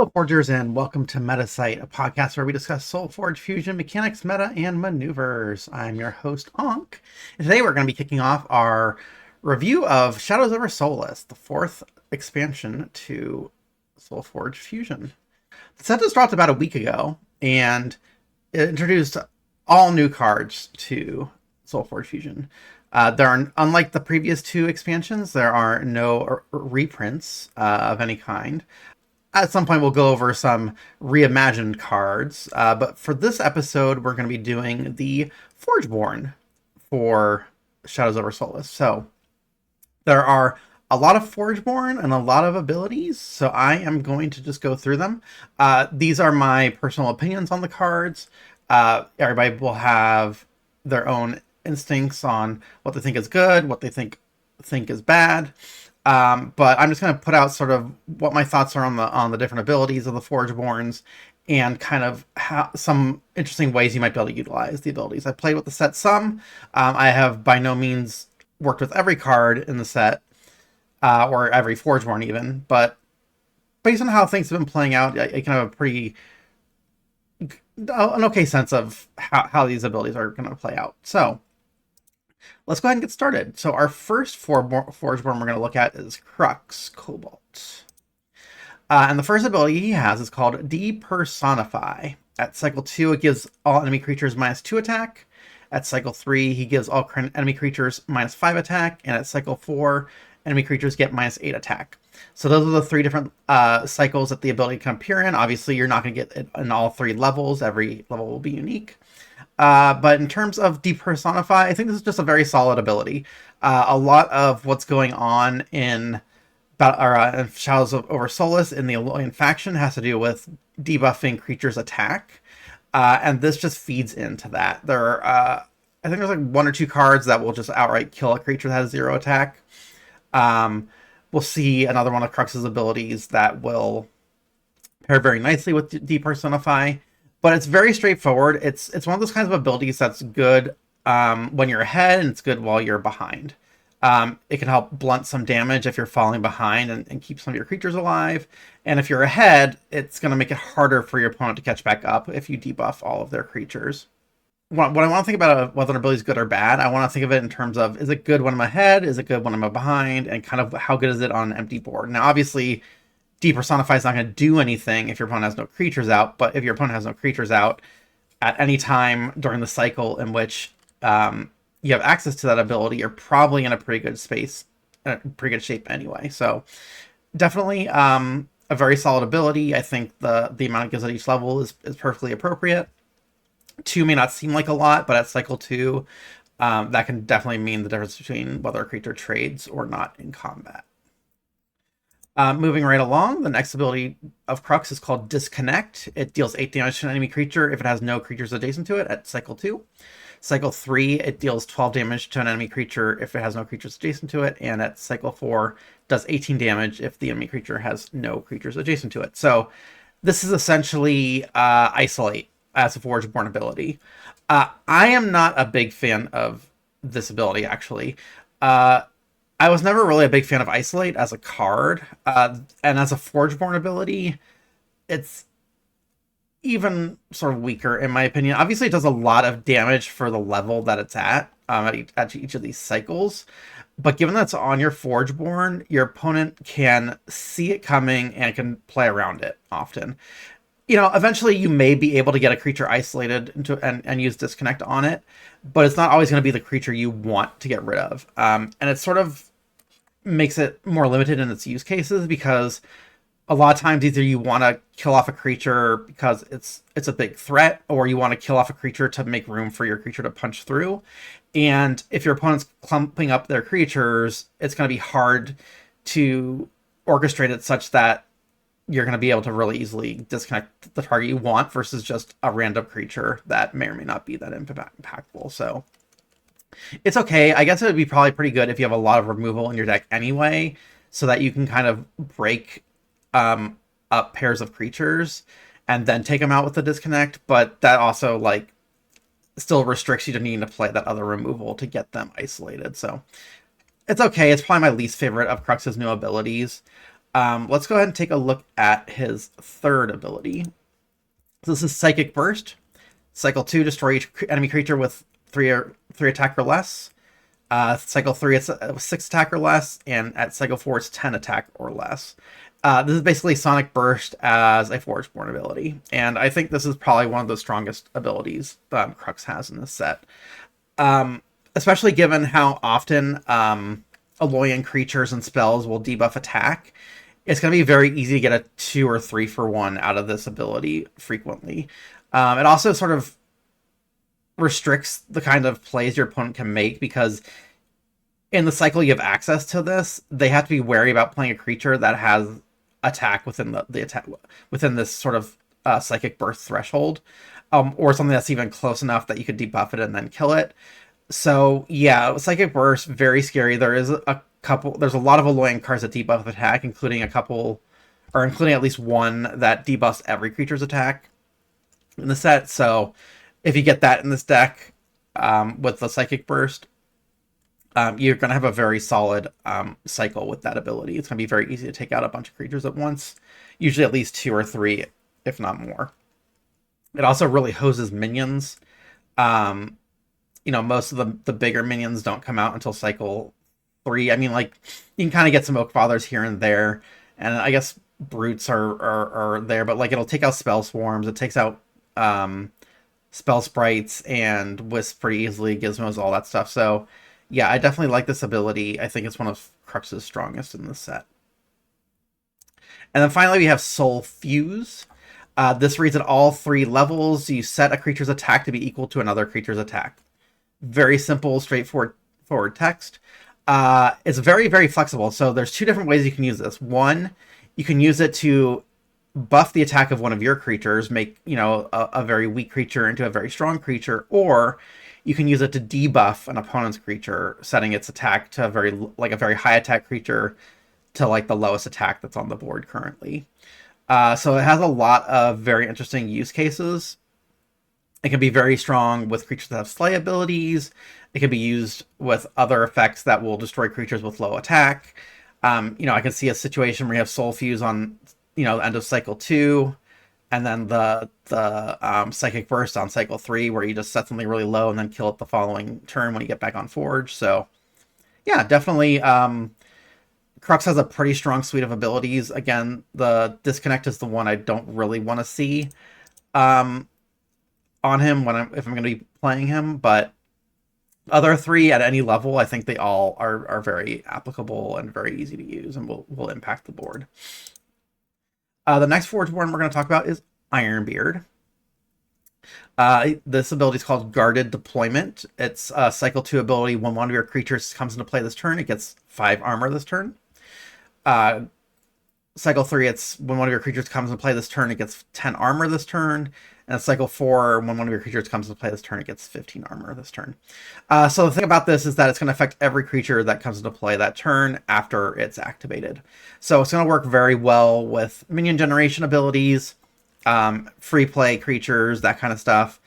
Hello, Forgers, and welcome to Metasight, a podcast where we discuss SolForge Fusion mechanics, meta, and maneuvers. I'm your host, Ankh, and today we're going to be kicking off our review of Shadows Over Solis, the fourth expansion to SolForge Fusion. The set just dropped about a week ago, and it introduced all new cards to SolForge Fusion. Unlike the previous two expansions, there are no reprints of any kind. At some point, we'll go over some reimagined cards, but for this episode, we're going to be doing the Forgeborn for Shadows Over Solis. So there are a lot of Forgeborn and a lot of abilities, so I am going to just go through them. These are my personal opinions on the cards. Everybody will have their own instincts on what they think is good, what they think is bad. But I'm just going to put out sort of what my thoughts are on the different abilities of the Forgeborns and kind of some interesting ways you might be able to utilize the abilities. I played with the set some. I have by no means worked with every card in the set, or every Forgeborn even, but based on how things have been playing out, I can have an okay sense of how these abilities are going to play out. So let's go ahead and get started. So our first Forgeborn we're going to look at is Crux Cobalt. And the first ability he has is called Depersonify. At cycle 2, it gives all enemy creatures -2 attack. At cycle 3, he gives all enemy creatures -5 attack. And at cycle 4, enemy creatures get -8 attack. So those are the three different cycles that the ability can appear in. Obviously, you're not going to get it in all three levels. Every level will be unique. But in terms of Depersonify, I think this is just a very solid ability. A lot of what's going on in Shadows Over Solis in the Alolan faction has to do with debuffing creatures' attack. And this just feeds into that. I think there's like one or two cards that will just outright kill a creature that has 0 attack. We'll see another one of Crux's abilities that will pair very nicely with Depersonify. But it's very straightforward. It's one of those kinds of abilities that's good when you're ahead, and it's good while you're behind. It can help blunt some damage if you're falling behind and keep some of your creatures alive. And if you're ahead, it's going to make it harder for your opponent to catch back up if you debuff all of their creatures. What I want to think about whether an ability is good or bad, I want to think of it in terms of, is it good when I'm ahead? Is it good when I'm behind? And kind of how good is it on an empty board? Now, obviously, Depersonify is not going to do anything if your opponent has no creatures out, but if your opponent has no creatures out at any time during the cycle in which you have access to that ability, you're probably in a pretty good shape anyway. So definitely a very solid ability. I think the amount it gives at each level is perfectly appropriate. 2 may not seem like a lot, but at cycle 2, that can definitely mean the difference between whether a creature trades or not in combat. Moving right along, the next ability of Crux is called Disconnect. It deals 8 damage to an enemy creature if it has no creatures adjacent to it at cycle 2. Cycle 3, it deals 12 damage to an enemy creature if it has no creatures adjacent to it. And at cycle 4, does 18 damage if the enemy creature has no creatures adjacent to it. So this is essentially Isolate as a Forgeborn ability. I am not a big fan of this ability, actually. I was never really a big fan of Isolate as a card, and as a Forgeborn ability, it's even sort of weaker in my opinion. Obviously, it does a lot of damage for the level that it's at each of these cycles, but given that it's on your Forgeborn, your opponent can see it coming and can play around it often. Eventually you may be able to get a creature isolated and use Disconnect on it, but it's not always going to be the creature you want to get rid of. And it sort of makes it more limited in its use cases, because a lot of times either you want to kill off a creature because it's a big threat, or you want to kill off a creature to make room for your creature to punch through. And if your opponent's clumping up their creatures, it's going to be hard to orchestrate it such that you're going to be able to really easily disconnect the target you want versus just a random creature that may or may not be that impactful. So it's okay. I guess it would be probably pretty good if you have a lot of removal in your deck anyway, so that you can kind of break up pairs of creatures and then take them out with the Disconnect. But that also still restricts you to needing to play that other removal to get them isolated. So it's okay. It's probably my least favorite of Crux's new abilities. Let's go ahead and take a look at his third ability. So this is Psychic Burst. Cycle 2, destroy each enemy creature with 3 attack or less. Cycle 3, it's 6 attack or less, and at Cycle 4, it's 10 attack or less. This is basically Sonic Burst as a Forgeborn ability, and I think this is probably one of the strongest abilities Crux has in this set. Especially given how often Alolan creatures and spells will debuff attack, it's going to be very easy to get a 2 or 3 for 1 out of this ability frequently. It also sort of restricts the kind of plays your opponent can make, because in the cycle you have access to this, they have to be wary about playing a creature that has attack within the attack within this sort of Psychic Burst threshold, or something that's even close enough that you could debuff it and then kill it. So yeah, Psychic Burst, very scary. There's a lot of Alolan cards that debuff attack, including including at least one that debuffs every creature's attack in the set. So if you get that in this deck with the Psychic Burst, you're going to have a very solid cycle with that ability. It's going to be very easy to take out a bunch of creatures at once, usually at least 2 or 3, if not more. It also really hoses minions. Most of the bigger minions don't come out until cycle 3. I mean, like, you can kind of get some Oak Fathers here and there, and I guess Brutes are there, but like, it'll take out Spell Swarms, it takes out Spell Sprites and Wisps pretty easily, Gizmos, all that stuff. So yeah, I definitely like this ability. I think it's one of Crux's strongest in this set. And then finally we have Soul Fuse. This reads at all 3 levels. You set a creature's attack to be equal to another creature's attack. Very simple, straightforward text. It's very, very flexible. So there's 2 different ways you can use this. One, you can use it to buff the attack of one of your creatures, make a very weak creature into a very strong creature, or you can use it to debuff an opponent's creature, setting its attack to a very high attack creature to like the lowest attack that's on the board currently. So it has a lot of very interesting use cases. It can be very strong with creatures that have slay abilities. It can be used with other effects that will destroy creatures with low attack. I can see a situation where you have Soul Fuse on the end of cycle 2, and then the Psychic Burst on cycle 3, where you just set something really low and then kill it the following turn when you get back on Forge. So yeah, definitely Crux has a pretty strong suite of abilities. Again, the Disconnect is the one I don't really want to see on him if I'm going to be playing him, but other 3 at any level, I think they all are very applicable and very easy to use and will impact the board. The next Forgeborn we're going to talk about is Ironbeard. This ability is called Guarded Deployment. It's a cycle 2 ability. When one of your creatures comes into play this turn, it gets 5 armor this turn. Cycle 3, it's when one of your creatures comes into play this turn, it gets 10 armor this turn. And cycle 4, when one of your creatures comes into play this turn, it gets 15 armor this turn. So the thing about this is that it's going to affect every creature that comes into play that turn after it's activated. So it's going to work very well with minion generation abilities, free play creatures, that kind of stuff.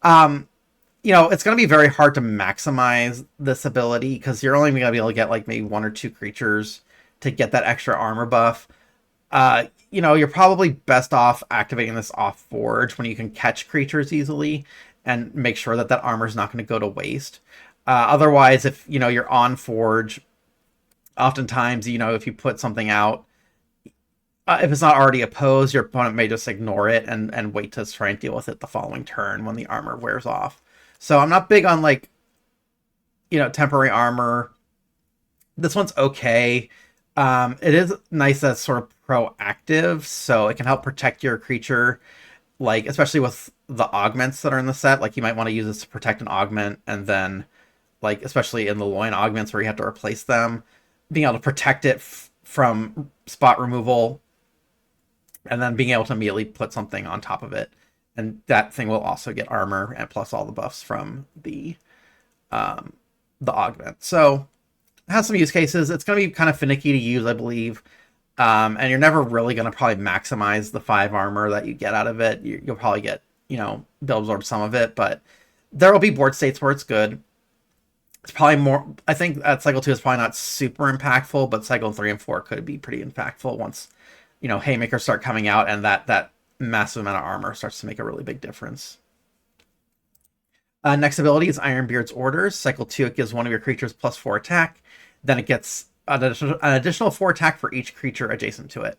It's going to be very hard to maximize this ability, because you're only going to be able to get like maybe 1 or 2 creatures to get that extra armor buff. You're probably best off activating this off Forge when you can catch creatures easily and make sure that armor is not going to go to waste. Otherwise, if you're on Forge, oftentimes if you put something out, if it's not already opposed, your opponent may just ignore it and wait to try and deal with it the following turn when the armor wears off. So I'm not big on temporary armor. This one's okay. It is nice that it's sort of proactive, so it can help protect your creature, especially with the augments that are in the set. Like, you might want to use this to protect an augment, and then especially in the loin augments where you have to replace them, being able to protect it from spot removal, and then being able to immediately put something on top of it, and that thing will also get armor and plus all the buffs from the augment. So it has some use cases. It's going to be kind of finicky to use, I believe. And you're never really going to probably maximize the 5 armor that you get out of it. You'll probably get, they'll absorb some of it, but there will be board states where it's good. It's probably more. I think at cycle 2 is probably not super impactful, but cycle 3 and 4 could be pretty impactful once, haymakers start coming out and that massive amount of armor starts to make a really big difference. Next ability is Ironbeard's Orders. Cycle 2, it gives one of your creatures +4 attack. Then it gets an additional 4 attack for each creature adjacent to it.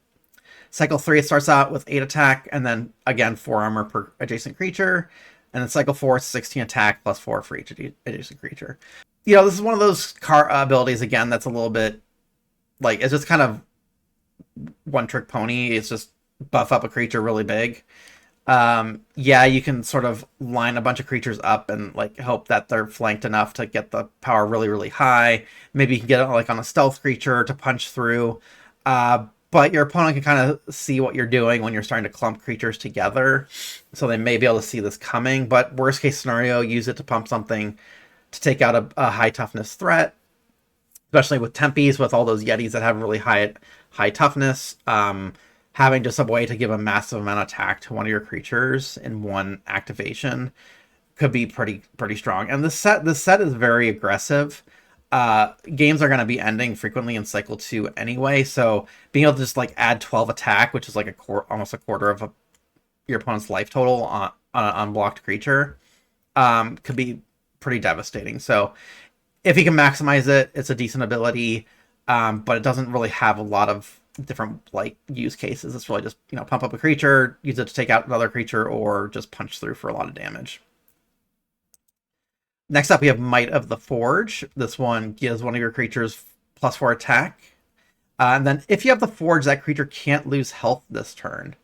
Cycle 3, it starts out with 8 attack, and then again 4 armor per adjacent creature. And then cycle 4, 16 attack +4 for each adjacent creature. This is one of those abilities, again, that's a little bit like, it's just kind of one-trick pony. It's just buff up a creature really big. Yeah, you can sort of line a bunch of creatures up and like hope that they're flanked enough to get the power really, really high. Maybe you can get it like on a stealth creature to punch through. But your opponent can kind of see what you're doing when you're starting to clump creatures together. So they may be able to see this coming. But worst case scenario, use it to pump something to take out a high toughness threat. Especially with Tempees, with all those Yetis that have really high toughness. Having just a way to give a massive amount of attack to one of your creatures in one activation could be pretty strong. And this set is very aggressive. Games are going to be ending frequently in cycle 2 anyway, so being able to just like add 12 attack, which is like almost a quarter of your opponent's life total on an unblocked creature, could be pretty devastating. So if you can maximize it, it's a decent ability, but it doesn't really have a lot of different like use cases. It's really just pump up a creature, use it to take out another creature, or just punch through for a lot of damage. Next up, we have Might of the Forge. This one gives one of your creatures +4 attack. And then if you have the Forge, that creature can't lose health this turn.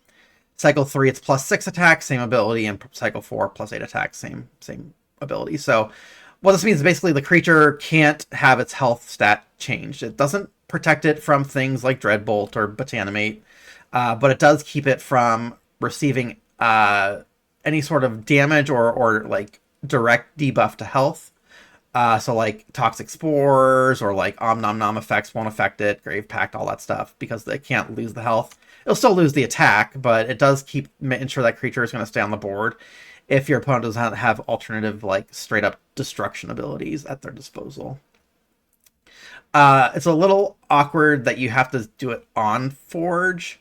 Cycle 3, it's +6 attack, same ability, and cycle 4, +8 attack, same ability. So what this means is basically the creature can't have its health stat changed. It doesn't protect it from things like Dreadbolt or Botanimate, but it does keep it from receiving any sort of damage or like direct debuff to health. So like Toxic Spores or like Om Nom Nom effects won't affect it, Grave Pact, all that stuff, because it can't lose the health. It'll still lose the attack, but it does keep ensure that creature is going to stay on the board if your opponent doesn't have alternative like straight up destruction abilities at their disposal. It's a little awkward that you have to do it on Forge,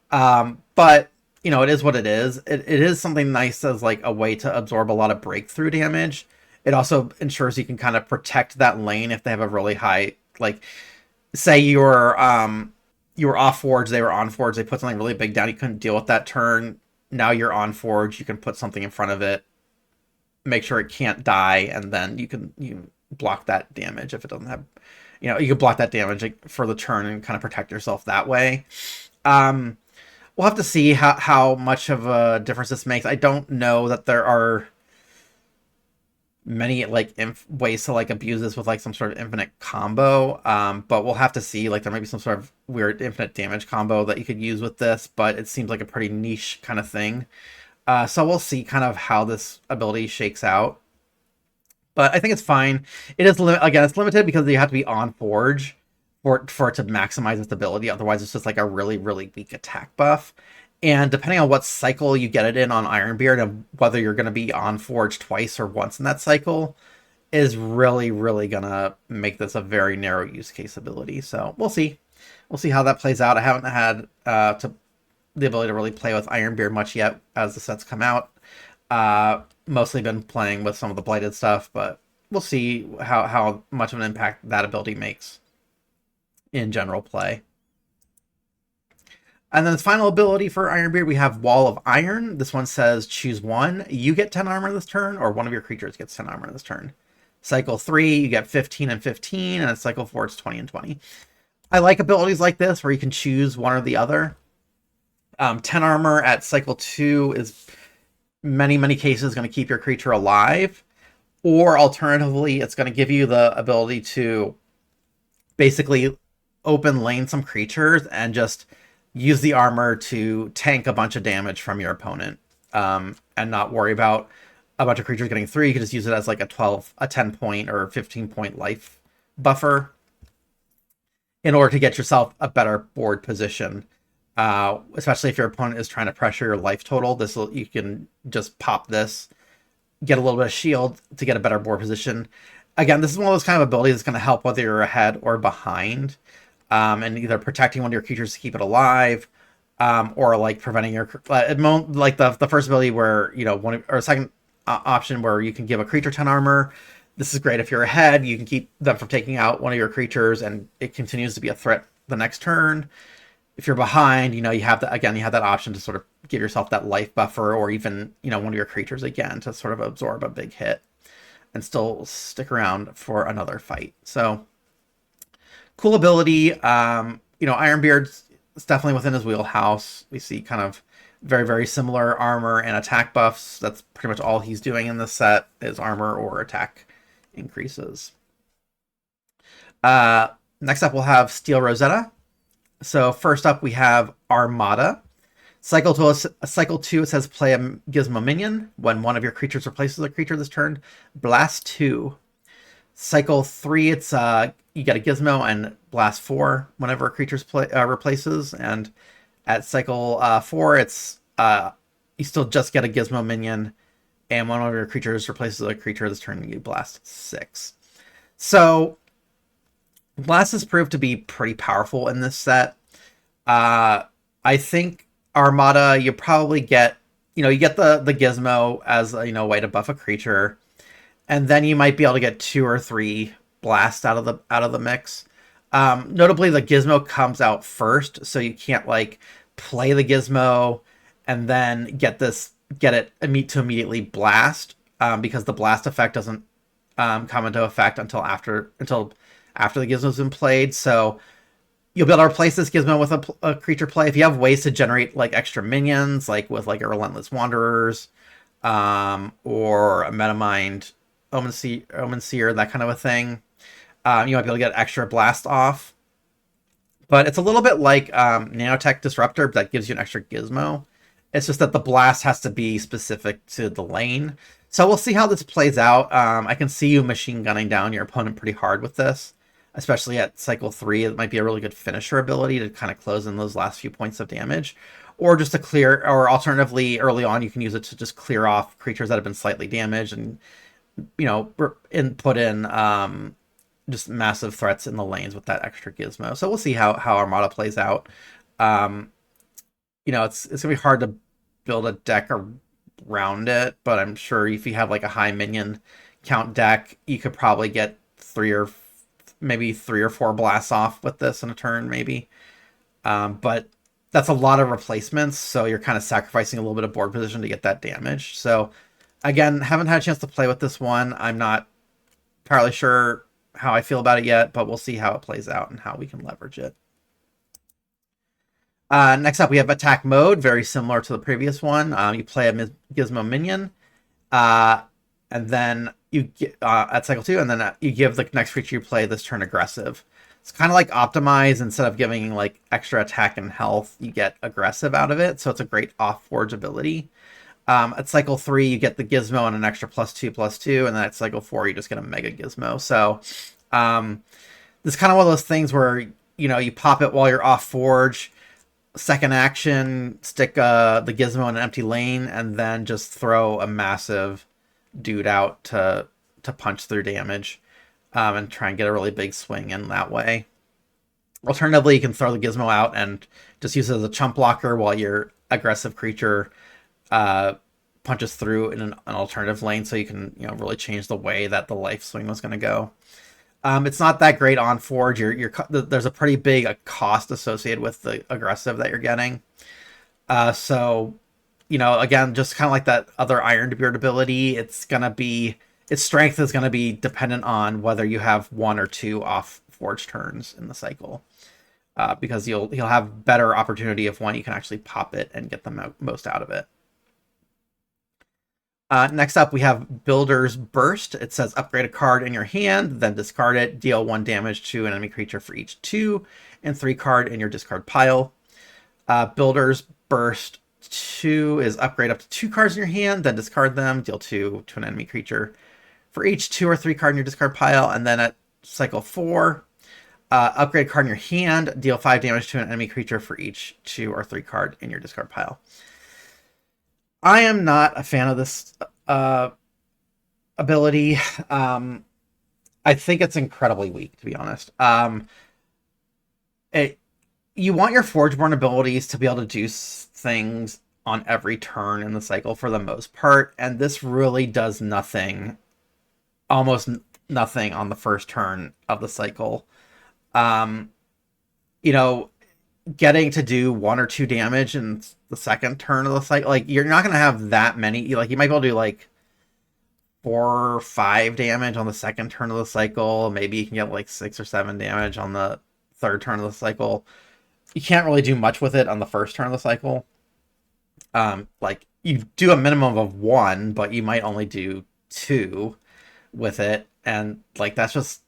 but it is what it is. It is something nice as like a way to absorb a lot of breakthrough damage. It also ensures you can kind of protect that lane if they have a really high, like, say you were off Forge, they were on Forge, they put something really big down, you couldn't deal with that turn. Now you're on Forge, you can put something in front of it, make sure it can't die, and then you block that damage if it doesn't have, you can block that damage for the turn and kind of protect yourself that way. We'll have to see how much of a difference this makes. I don't know that there are many like ways to like abuse this with like some sort of infinite combo, but we'll have to see. Like there might be some sort of weird infinite damage combo that you could use with this, but it seems like a pretty niche kind of thing. So we'll see kind of how this ability shakes out. But I think it's fine. It is it's limited because you have to be on Forge for it to maximize its ability. Otherwise, it's just like a really, really weak attack buff. And depending on what cycle you get it in on Ironbeard and whether you're going to be on Forge twice or once in that cycle is really, really going to make this a very narrow use case ability. So we'll see. We'll see how that plays out. I haven't had the ability to really play with Ironbeard much yet as the sets come out. Mostly been playing with some of the Blighted stuff, but we'll see how much of an impact that ability makes in general play. And then the final ability for Ironbeard, we have Wall of Iron. This one says choose one. You get 10 armor this turn, or one of your creatures gets 10 armor this turn. Cycle 3, you get 15 and 15, and at cycle 4, it's 20 and 20. I like abilities like this where you can choose one or the other. 10 armor at cycle 2 is many cases going to keep your creature alive, or alternatively, it's going to give you the ability to basically open lane some creatures and just use the armor to tank a bunch of damage from your opponent, and not worry about a bunch of creatures getting through. You can just use it as like a 10 point or 15 point life buffer in order to get yourself a better board position. Especially if your opponent is trying to pressure your life total, you can just pop this, get a little bit of shield to get a better board position. Again, this is one of those kind of abilities that's going to help whether you're ahead or behind, and either protecting one of your creatures to keep it alive, or like preventing your like the first ability where or second option where you can give a creature 10 armor. This is great if you're ahead. You can keep them from taking out one of your creatures, and it continues to be a threat the next turn. If you're behind, you have that option to sort of give yourself that life buffer, or even one of your creatures again to sort of absorb a big hit and still stick around for another fight. So cool ability. Ironbeard's definitely within his wheelhouse. We see kind of very, very similar armor and attack buffs. That's pretty much all he's doing in this set is armor or attack increases. Next up, we'll have Steel Rosetta. So first up, we have Armada. Cycle 2, it says play a Gizmo minion. When one of your creatures replaces a creature this turn, blast 2. Cycle 3, it's you get a Gizmo and blast 4 whenever a creature's replaces. And at cycle 4, it's you still just get a Gizmo minion, and one of your creatures replaces a creature this turn, you blast 6. So blast has proved to be pretty powerful in this set. I think Armada, you probably get, you get the Gizmo as a way to buff a creature, and then you might be able to get 2 or 3 blasts out of the mix. Notably, the Gizmo comes out first, so you can't like play the Gizmo and then get it immediately blast, because the blast effect doesn't come into effect until after the Gizmo's been played. So you'll be able to replace this Gizmo with a creature play. If you have ways to generate like extra minions, like with like a Relentless Wanderers, or a Metamind Omen Seer, that kind of a thing, you might be able to get extra blast off. But it's a little bit like Nanotech Disruptor that gives you an extra Gizmo. It's just that the blast has to be specific to the lane. So we'll see how this plays out. I can see you machine gunning down your opponent pretty hard with this, especially at cycle 3. It might be a really good finisher ability to kind of close in those last few points of damage, or just to clear, or alternatively early on you can use it to just clear off creatures that have been slightly damaged, and put in just massive threats in the lanes with that extra Gizmo. So we'll see how Armada plays out. It's gonna be hard to build a deck around it, but I'm sure if you have like a high minion count deck, you could probably get 3 or 4 blasts off with this in a turn, maybe. But that's a lot of replacements, so you're kind of sacrificing a little bit of board position to get that damage. So again, haven't had a chance to play with this one. I'm not entirely sure how I feel about it yet, but we'll see how it plays out and how we can leverage it. Next up, we have attack mode, very similar to the previous one. You play a Gizmo minion, and then you get at cycle 2, and then you give the next creature you play this turn aggressive. It's kind of like Optimize. Instead of giving like extra attack and health, you get aggressive out of it. So it's a great off-forge ability. At cycle 3, you get the Gizmo and an extra +2/+2, and then at cycle 4, you just get a Mega Gizmo. So this is kind of one of those things where you pop it while you're off forge. Second action, stick the Gizmo in an empty lane, and then just throw a massive dude out to punch through damage, and try and get a really big swing in that way. Alternatively, you can throw the Gizmo out and just use it as a chump blocker while your aggressive creature punches through in an alternative lane, so you can really change the way that the life swing was going to go. It's not that great on Forge. There's a pretty big cost associated with the aggressive that you're getting. So, again, just kind of like that other Ironbeard ability, its strength is going to be dependent on whether you have 1 or 2 off Forge turns in the cycle. Because you'll have better opportunity if one you can actually pop it and get the most out of it. Next up, we have Builder's Burst. It says upgrade a card in your hand, then discard it. Deal 1 damage to an enemy creature for each 2 and 3 card in your discard pile. Builder's Burst 2 is upgrade up to 2 cards in your hand, then discard them. Deal 2 to an enemy creature for each 2 or 3 card in your discard pile. And then at cycle 4, upgrade a card in your hand. Deal 5 damage to an enemy creature for each 2 or 3 card in your discard pile. I am not a fan of this ability. I think it's incredibly weak, to be honest. It, you want your Forgeborn abilities to be able to do things on every turn in the cycle for the most part, and this really does nothing, almost nothing on the first turn of the cycle. Um, you know, getting to do 1 or 2 damage in the second turn of the cycle, like you're not gonna have that many. Like you might be able to do like 4 or 5 damage on the second turn of the cycle. Maybe you can get like 6 or 7 damage on the third turn of the cycle. You can't really do much with it on the first turn of the cycle. Like you do a minimum of 1, but you might only do 2 with it, and like that's just,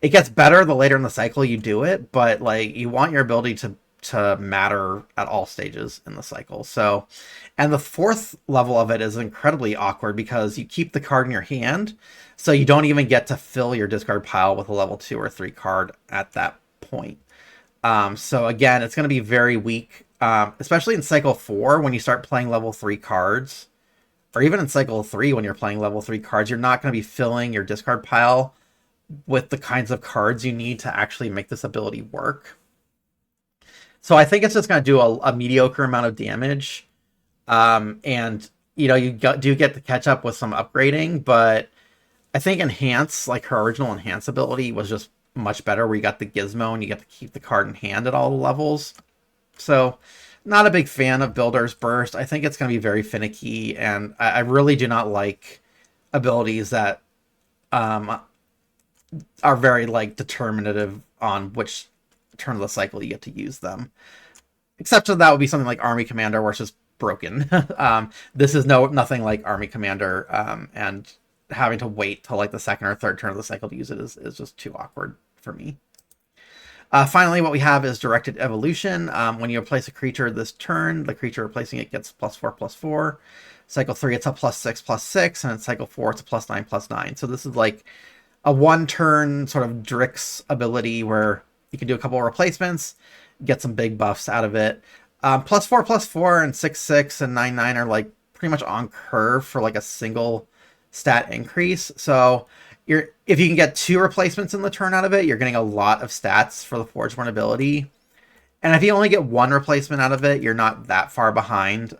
it gets better the later in the cycle you do it, but like you want your ability to matter at all stages in the cycle. So, and the fourth level of it is incredibly awkward because you keep the card in your hand, so you don't even get to fill your discard pile with a level 2 or 3 card at that point. So again, it's going to be very weak, especially in cycle 4 when you start playing level 3 cards, or even in cycle 3 when you're playing level 3 cards. You're not going to be filling your discard pile with the kinds of cards you need to actually make this ability work. So I think it's just going to do a mediocre amount of damage. And, you know, do get to catch up with some upgrading, but I think Enhance, like her original Enhance ability, was just much better, where you got the gizmo and you get to keep the card in hand at all the levels. So not a big fan of Builder's Burst. I think it's going to be very finicky, and I really do not like abilities that are very like determinative on which turn of the cycle you get to use them. Exception to that would be something like Army Commander, where it's just broken. This is nothing like Army Commander, and having to wait till like the second or third turn of the cycle to use it is just too awkward for me. Finally, what we have is Directed Evolution. When you replace a creature this turn, the creature replacing it gets +4/+4. Cycle 3, it's a +6/+6, and in cycle 4, it's a +9/+9. So this is like a 1-turn sort of Drix ability where you can do a couple of replacements, get some big buffs out of it. +4/+4 and 6/6 and 9/9 are like pretty much on curve for like a single stat increase. So if you can get 2 replacements in the turn out of it, you're getting a lot of stats for the Forgeborn ability. And if you only get 1 replacement out of it, you're not that far behind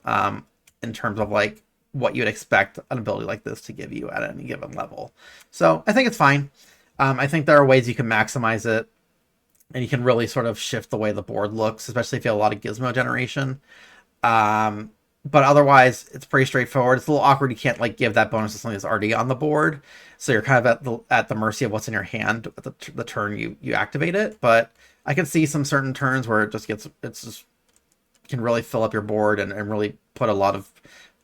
in terms of like what you'd expect an ability like this to give you at any given level. So I think it's fine. I think there are ways you can maximize it, and you can really sort of shift the way the board looks, especially if you have a lot of gizmo generation. But otherwise, it's pretty straightforward. It's a little awkward. You can't like give that bonus to something that's already on the board, so you're kind of at the mercy of what's in your hand at the turn you activate it. But I can see some certain turns where it's just can really fill up your board and really put a lot of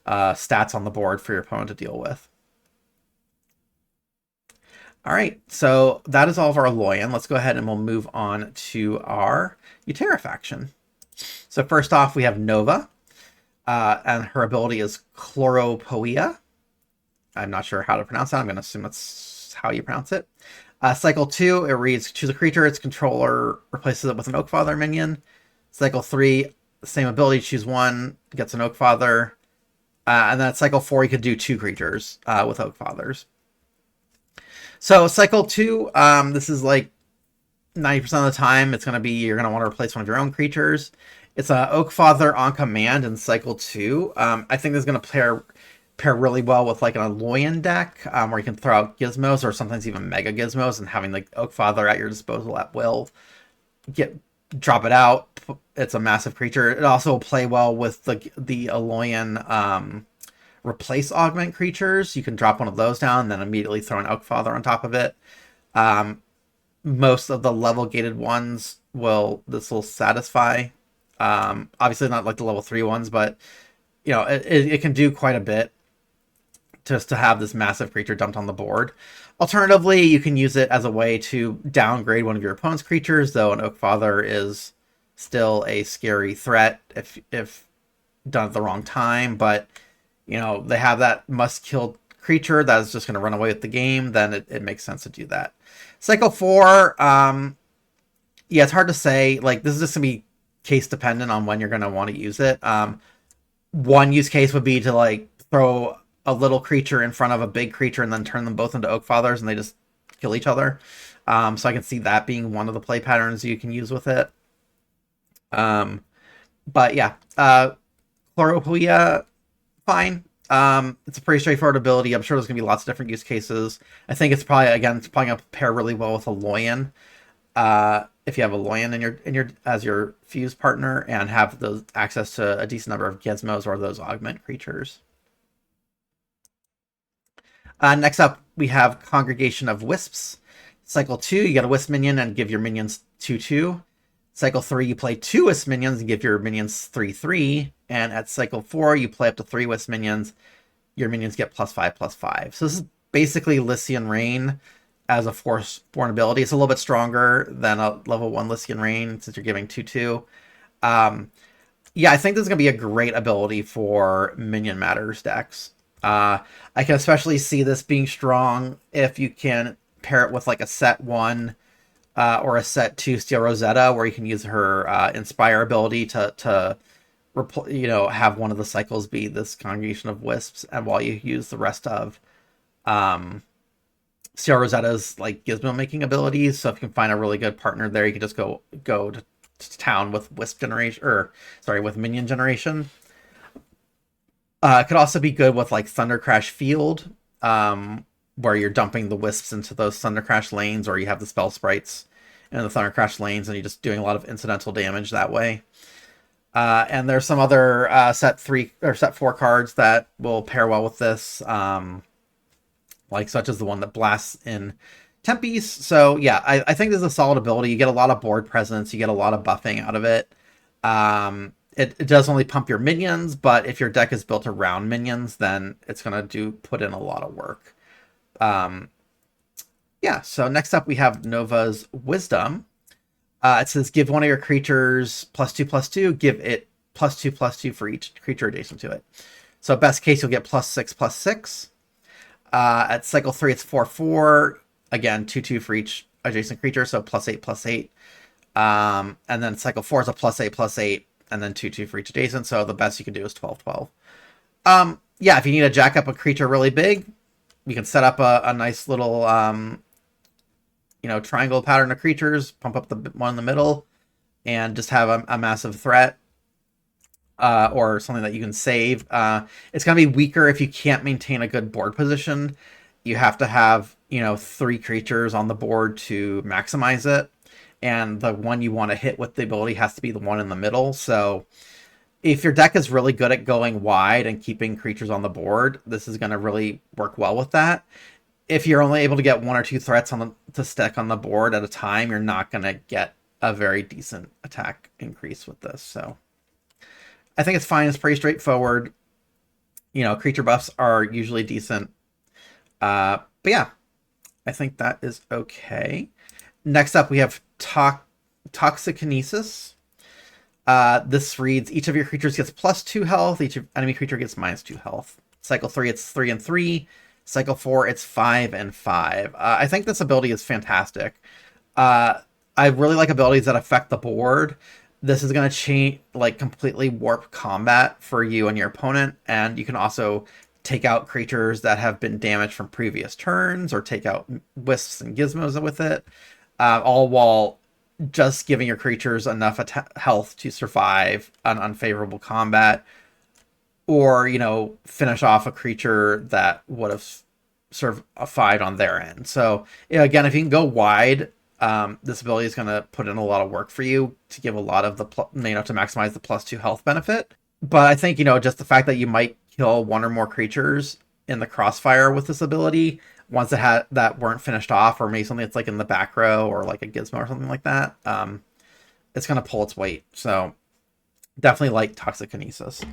stats on the board for your opponent to deal with. All right, so that is all of our Loyan. Let's go ahead and we'll move on to our Utera faction. So first off, we have Nova. And her ability is Chloropoia. I'm not sure how to pronounce that. I'm going to assume that's how you pronounce it. Cycle 2, it reads, choose a creature, its controller replaces it with an Oakfather minion. Cycle 3, same ability, choose 1, gets an Oakfather. And then at cycle 4, you could do 2 creatures with Oakfathers. So cycle 2, this is like 90% of the time, it's going to be, you're going to want to replace one of your own creatures. It's an Oakfather on command in cycle 2. I think this is going to pair really well with like an Aloyan deck, where you can throw out gizmos or sometimes even mega gizmos, and having like Oakfather at your disposal at will. Drop it out. It's a massive creature. It also will play well with the Aloyan replace augment creatures. You can drop one of those down and then immediately throw an Oakfather on top of it. Most of the level gated ones this will satisfy. Obviously not like the level 3 ones, but you know, it can do quite a bit just to have this massive creature dumped on the board. Alternatively, you can use it as a way to downgrade one of your opponent's creatures, though an Oakfather is still a scary threat if done at the wrong time. But you know, they have that must-kill creature that is just going to run away with the game, then it makes sense to do that. Cycle 4, yeah, it's hard to say. Like, this is just going to be case dependent on when you're going to want to use it. One use case would be to like throw a little creature in front of a big creature and then turn them both into Oakfathers, and they just kill each other. So I can see that being one of the play patterns you can use with it. But yeah, Chloropoeia, fine. It's a pretty straightforward ability. I'm sure there's gonna be lots of different use cases. I think it's probably gonna pair really well with a Loyan. If you have a Loyan in your as your fuse partner and have those access to a decent number of gizmos or those augment creatures. Next up, we have Congregation of Wisps. Cycle 2, you get a Wisp minion and give your minions 2/2. Cycle 3, you play 2 Wisp minions and give your minions 3/3. And at Cycle 4, you play up to 3 Wisp minions. Your minions get +5/+5. So this is basically Lycian Rain as a Forgeborn ability. It's a little bit stronger than a level 1 Lycian Rain since you're giving 2/2. Yeah, I think this is going to be a great ability for Minion Matters decks. I can especially see this being strong if you can pair it with like a set 1 or a set 2 Steel Rosetta, where you can use her Inspire ability to have one of the cycles be this Congregation of Wisps, and while you use the rest of Steel Rosetta's like gizmo making abilities. So if you can find a really good partner there, you can just go to town with Wisp generation, or sorry, with minion generation. It could also be good with like Thunder Crash Field, where you're dumping the Wisps into those Thunder Crash lanes, or you have the spell sprites in the Thunder Crash lanes, and you're just doing a lot of incidental damage that way. And there's some other set 3 or set 4 cards that will pair well with this, like such as the one that blasts in Tempest. So yeah, I think this is a solid ability. You get a lot of board presence, you get a lot of buffing out of it. It does only pump your minions, but if your deck is built around minions, then it's going to put in a lot of work. Yeah, so next up we have Nova's Wisdom. It says give one of your creatures +2/+2, give it +2/+2 for each creature adjacent to it. So best case, you'll get +6/+6. At cycle 3, it's 4/4. Again, 2/2 for each adjacent creature, so +8/+8. And then cycle 4 is a +8/+8. And then 2/2 for each adjacent, so the best you can do is 12/12. Yeah, if you need to jack up a creature really big, you can set up a nice little triangle pattern of creatures, pump up the one in the middle, and just have a massive threat, or something that you can save. It's going to be weaker if you can't maintain a good board position. You have to have 3 creatures on the board to maximize it. And the one you want to hit with the ability has to be the one in the middle. So if your deck is really good at going wide and keeping creatures on the board, this is going to really work well with that. If you're only able to get 1 or 2 threats to stick on the board at a time, you're not going to get a very decent attack increase with this. So I think it's fine. It's pretty straightforward. Creature buffs are usually decent. But yeah, I think that is okay. Next up, we have Toxikinesis. This reads, each of your creatures gets +2 health. Each enemy creature gets -2 health. Cycle 3, it's 3 and 3. Cycle 4, it's 5 and 5. I think this ability is fantastic. I really like abilities that affect the board. This is going to change, like completely warp combat for you and your opponent. And you can also take out creatures that have been damaged from previous turns, or take out wisps and gizmos with it. All while just giving your creatures enough health to survive an unfavorable combat, or finish off a creature that would have survived on their end. So again, if you can go wide, this ability is going to put in a lot of work for you to give a lot of the to maximize the +2 health benefit. But I think just the fact that you might kill 1 or more creatures in the crossfire with this ability, ones that weren't finished off, or maybe something that's like in the back row, or like a gizmo or something like that, it's going to pull its weight. So definitely like Toxikinesis.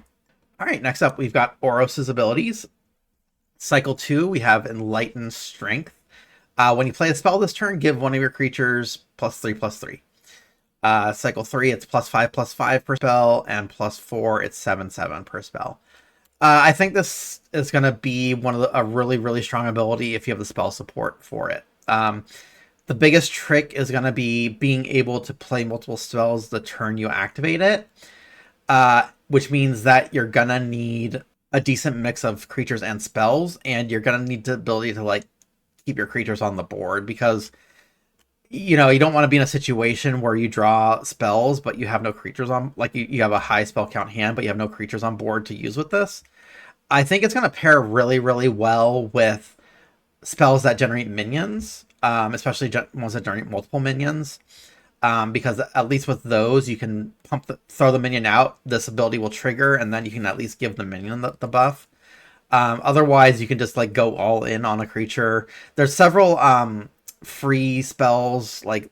All right, next up, we've got Oros's abilities. Cycle 2, we have Enlightened Strength. When you play a spell this turn, give one of your creatures +3/+3. Cycle 3, it's +5/+5 per spell, and +4, it's 7/7 per spell. I think this is going to be a really, really strong ability if you have the spell support for it. The biggest trick is going to be being able to play multiple spells the turn you activate it, which means that you're going to need a decent mix of creatures and spells, and you're going to need the ability to keep your creatures on the board, because you know, you don't want to be in a situation where you draw spells, but you have no creatures on, like you have a high spell count hand, but you have no creatures on board to use with this. I think it's going to pair really, really well with spells that generate minions, especially ones that generate multiple minions. Because at least with those, you can throw the minion out, this ability will trigger, and then you can at least give the minion the buff. Otherwise, you can just like go all in on a creature. There's several free spells, like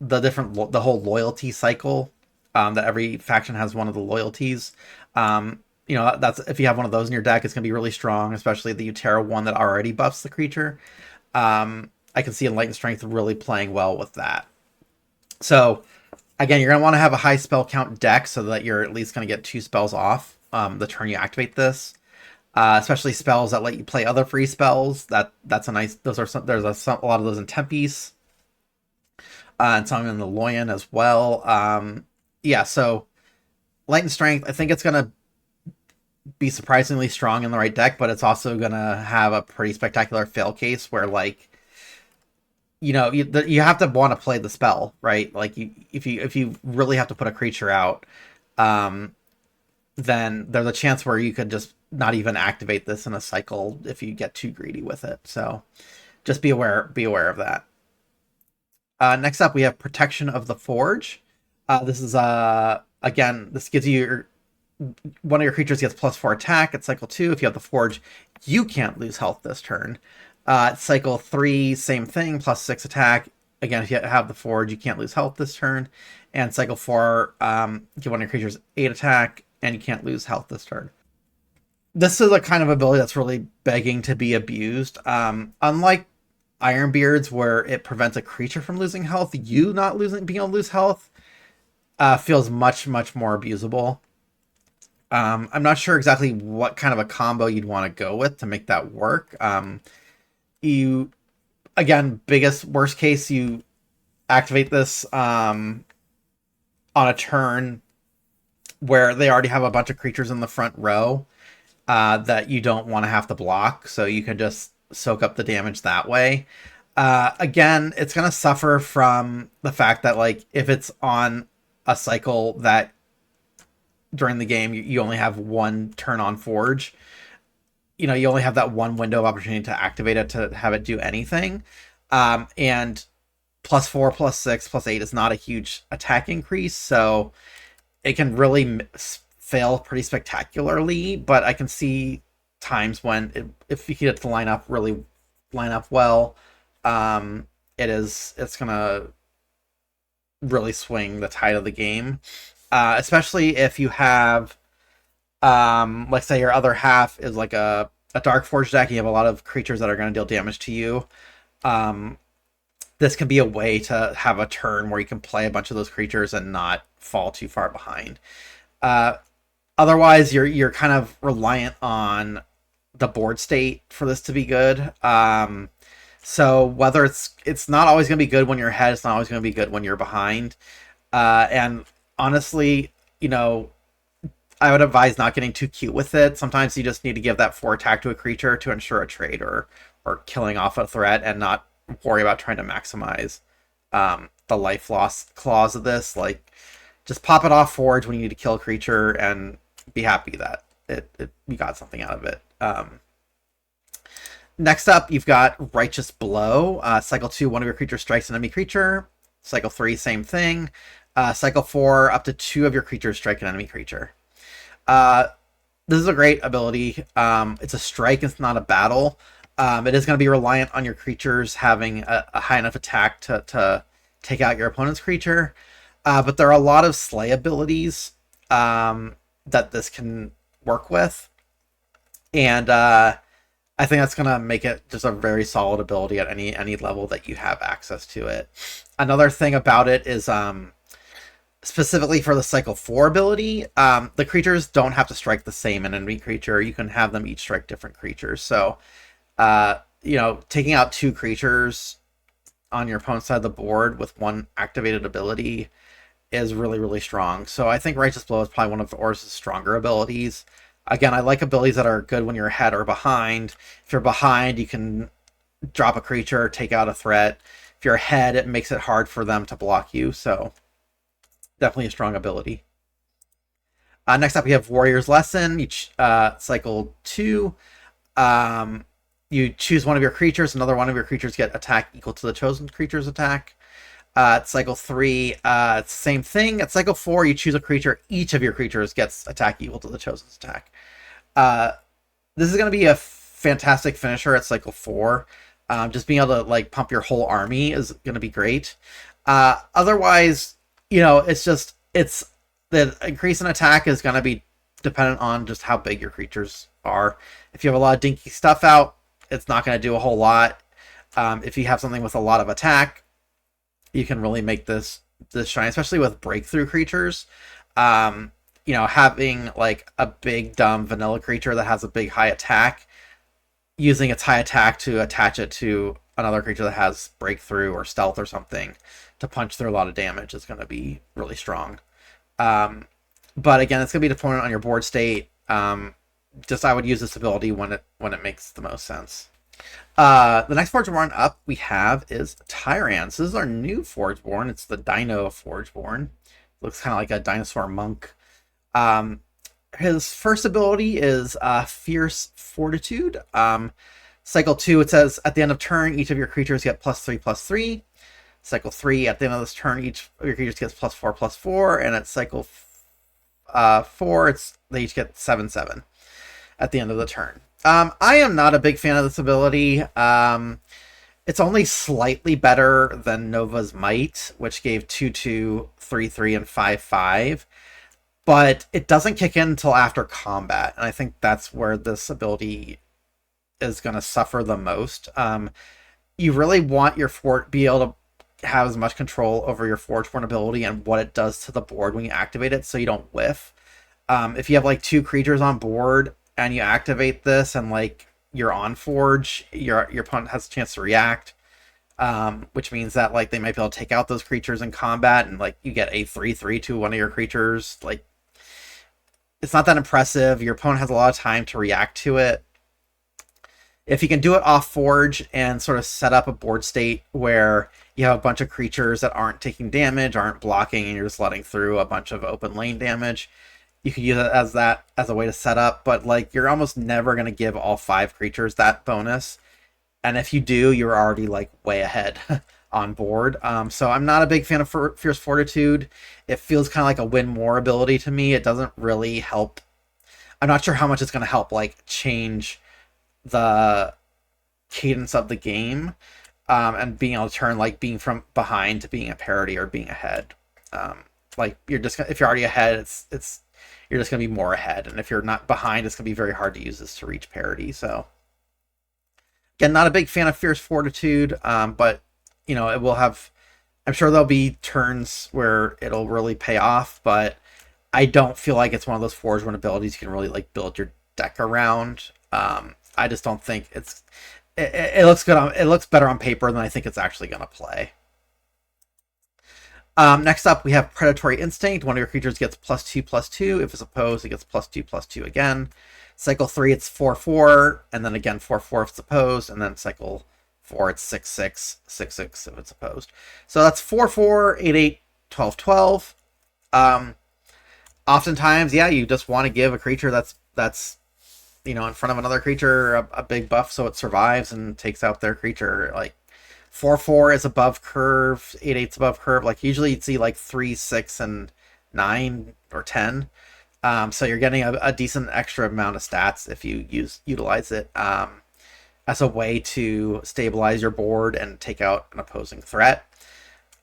the whole loyalty cycle, that every faction has one of the loyalties. You know, that's, if you have one of those in your deck, it's gonna be really strong, especially the Utera one that already buffs the creature. I can see Enlightened Strength really playing well with that. So again, you're gonna want to have a high spell count deck so that you're at least gonna get 2 spells off the turn you activate this. Especially spells that let you play other free spells. That's a nice. Those are some. There's a lot of those in Tempest, and some in the Loyan as well. Yeah. So, Light and Strength. I think it's gonna be surprisingly strong in the right deck, but it's also gonna have a pretty spectacular fail case where, like, you know, you have to want to play the spell, right? Like, if you really have to put a creature out, then there's a chance where you could just not even activate this in a cycle if you get too greedy with it. So just be aware of that. Next up, we have Protection of the Forge. This is again, this gives you one of your creatures gets +4 attack at cycle 2. If you have the Forge, you can't lose health this turn. Cycle 3, same thing, +6 attack. Again, if you have the Forge, you can't lose health this turn. And cycle 4, give one of your creatures 8 attack, and you can't lose health this turn. This is a kind of ability that's really begging to be abused. Unlike Ironbeard's, where it prevents a creature from losing health, you not being able to lose health feels much, much more abusable. I'm not sure exactly what kind of a combo you'd want to go with to make that work. You, again, worst case, you activate this on a turn where they already have a bunch of creatures in the front row that you don't want to have to block, so you can just soak up the damage that way. Again, it's going to suffer from the fact that, like, if it's on a cycle that during the game you only have one turn on Forge, you know, you only have that one window of opportunity to activate it to have it do anything. And +4, +6, +8 is not a huge attack increase, so it can really fail pretty spectacularly, but I can see times when if you get it to line up well, it's gonna really swing the tide of the game, especially if you have like, say your other half is like a Dark Forge deck, and you have a lot of creatures that are going to deal damage to you. This can be a way to have a turn where you can play a bunch of those creatures and not fall too far behind. Otherwise, you're kind of reliant on the board state for this to be good. So whether it's not always going to be good when you're ahead, it's not always going to be good when you're behind. And honestly, you know, I would advise not getting too cute with it. Sometimes you just need to give that 4 attack to a creature to ensure a trade or killing off a threat, and not worry about trying to maximize the life loss clause of this. Like, just pop it off Forge when you need to kill a creature and be happy that you got something out of it. Next up, you've got Righteous Blow. Cycle 2, one of your creatures strikes an enemy creature. Cycle 3, same thing. Cycle 4, up to 2 of your creatures strike an enemy creature. This is a great ability. It's a strike, it's not a battle. It is going to be reliant on your creatures having a high enough attack to take out your opponent's creature. But there are a lot of slay abilities that this can work with. And I think that's going to make it just a very solid ability at any level that you have access to it. Another thing about it is, specifically for the Cycle 4 ability, the creatures don't have to strike the same enemy creature. You can have them each strike different creatures. So, you know, taking out 2 creatures on your opponent's side of the board with one activated ability is really, really strong. So I think Righteous Blow is probably one of Orz's stronger abilities. Again, I like abilities that are good when you're ahead or behind. If you're behind, you can drop a creature, take out a threat. If you're ahead, it makes it hard for them to block you, so definitely a strong ability. Next up, we have Warrior's Lesson. Each cycle 2. You choose one of your creatures. Another one of your creatures get attack equal to the chosen creature's attack. At cycle 3, same thing. At cycle 4, you choose a creature. Each of your creatures gets attack equal to the chosen's attack. This is going to be a fantastic finisher at cycle 4. Just being able to like pump your whole army is going to be great. Otherwise, it's the increase in attack is going to be dependent on just how big your creatures are. If you have a lot of dinky stuff out, it's not going to do a whole lot. If you have something with a lot of attack, you can really make this shine, especially with breakthrough creatures. Having like a big dumb vanilla creature that has a big high attack, using its high attack to attach it to another creature that has breakthrough or stealth or something to punch through a lot of damage is going to be really strong. But again, it's going to be dependent on your board state. I would use this ability when it makes the most sense. The next Forgeborn up we have is Tyrant. This is our new Forgeborn. It's the Dino Forgeborn. Looks kind of like a dinosaur monk. His first ability is Fierce Fortitude. Cycle 2, it says at the end of turn, each of your creatures get +3/+3. Cycle 3, at the end of this turn, each of your creatures gets +4/+4. And at cycle 4, they each get 7/7 at the end of the turn. I am not a big fan of this ability. It's only slightly better than Nova's Might, which gave 2/2, 3/3, and 5/5. But it doesn't kick in until after combat, and I think that's where this ability is going to suffer the most. You really want your be able to have as much control over your Forgeborn ability and what it does to the board when you activate it, so you don't whiff. If you have like 2 creatures on board and you activate this and like you're on Forge, your opponent has a chance to react, which means that like they might be able to take out those creatures in combat, and like you get a 3/3 to one of your creatures. Like, it's not that impressive. Your opponent has a lot of time to react to it. If you can do it off Forge and sort of set up a board state where you have a bunch of creatures that aren't taking damage, aren't blocking, and you're just letting through a bunch of open lane damage, you could use it as a way to set up. But like, you're almost never going to give all 5 creatures that bonus, and if you do, you're already like way ahead on board. So I'm not a big fan of Fierce Fortitude. It feels kind of like a win more ability to me. It doesn't really help. I'm not sure how much it's going to help like change the cadence of the game, and being able to turn like being from behind to being a parity or being ahead. Like, if you're already ahead, it's you're just going to be more ahead, and if you're not behind, it's going to be very hard to use this to reach parity. So again, not a big fan of Fierce Fortitude, but it will have, I'm sure there'll be turns where it'll really pay off, but I don't feel like it's one of those Forgeborn abilities you can really like build your deck around. I just don't think it looks good it looks better on paper than I think it's actually going to play. Next up, we have Predatory Instinct. One of your creatures gets +2/+2. If it's opposed, it gets +2/+2 again. Cycle 3, it's 4/4, and then again 4/4 if it's opposed, and then cycle 4, it's 6/6, 6/6 if it's opposed. So that's 4/4, 8/8, 12/12. Oftentimes, yeah, you just want to give a creature that's in front of another creature a big buff so it survives and takes out their creature. Like, 4/4 is above curve, 8/8's above curve. Like, usually you'd see like 3, 6, and 9 or 10. So you're getting a decent extra amount of stats if you utilize it as a way to stabilize your board and take out an opposing threat.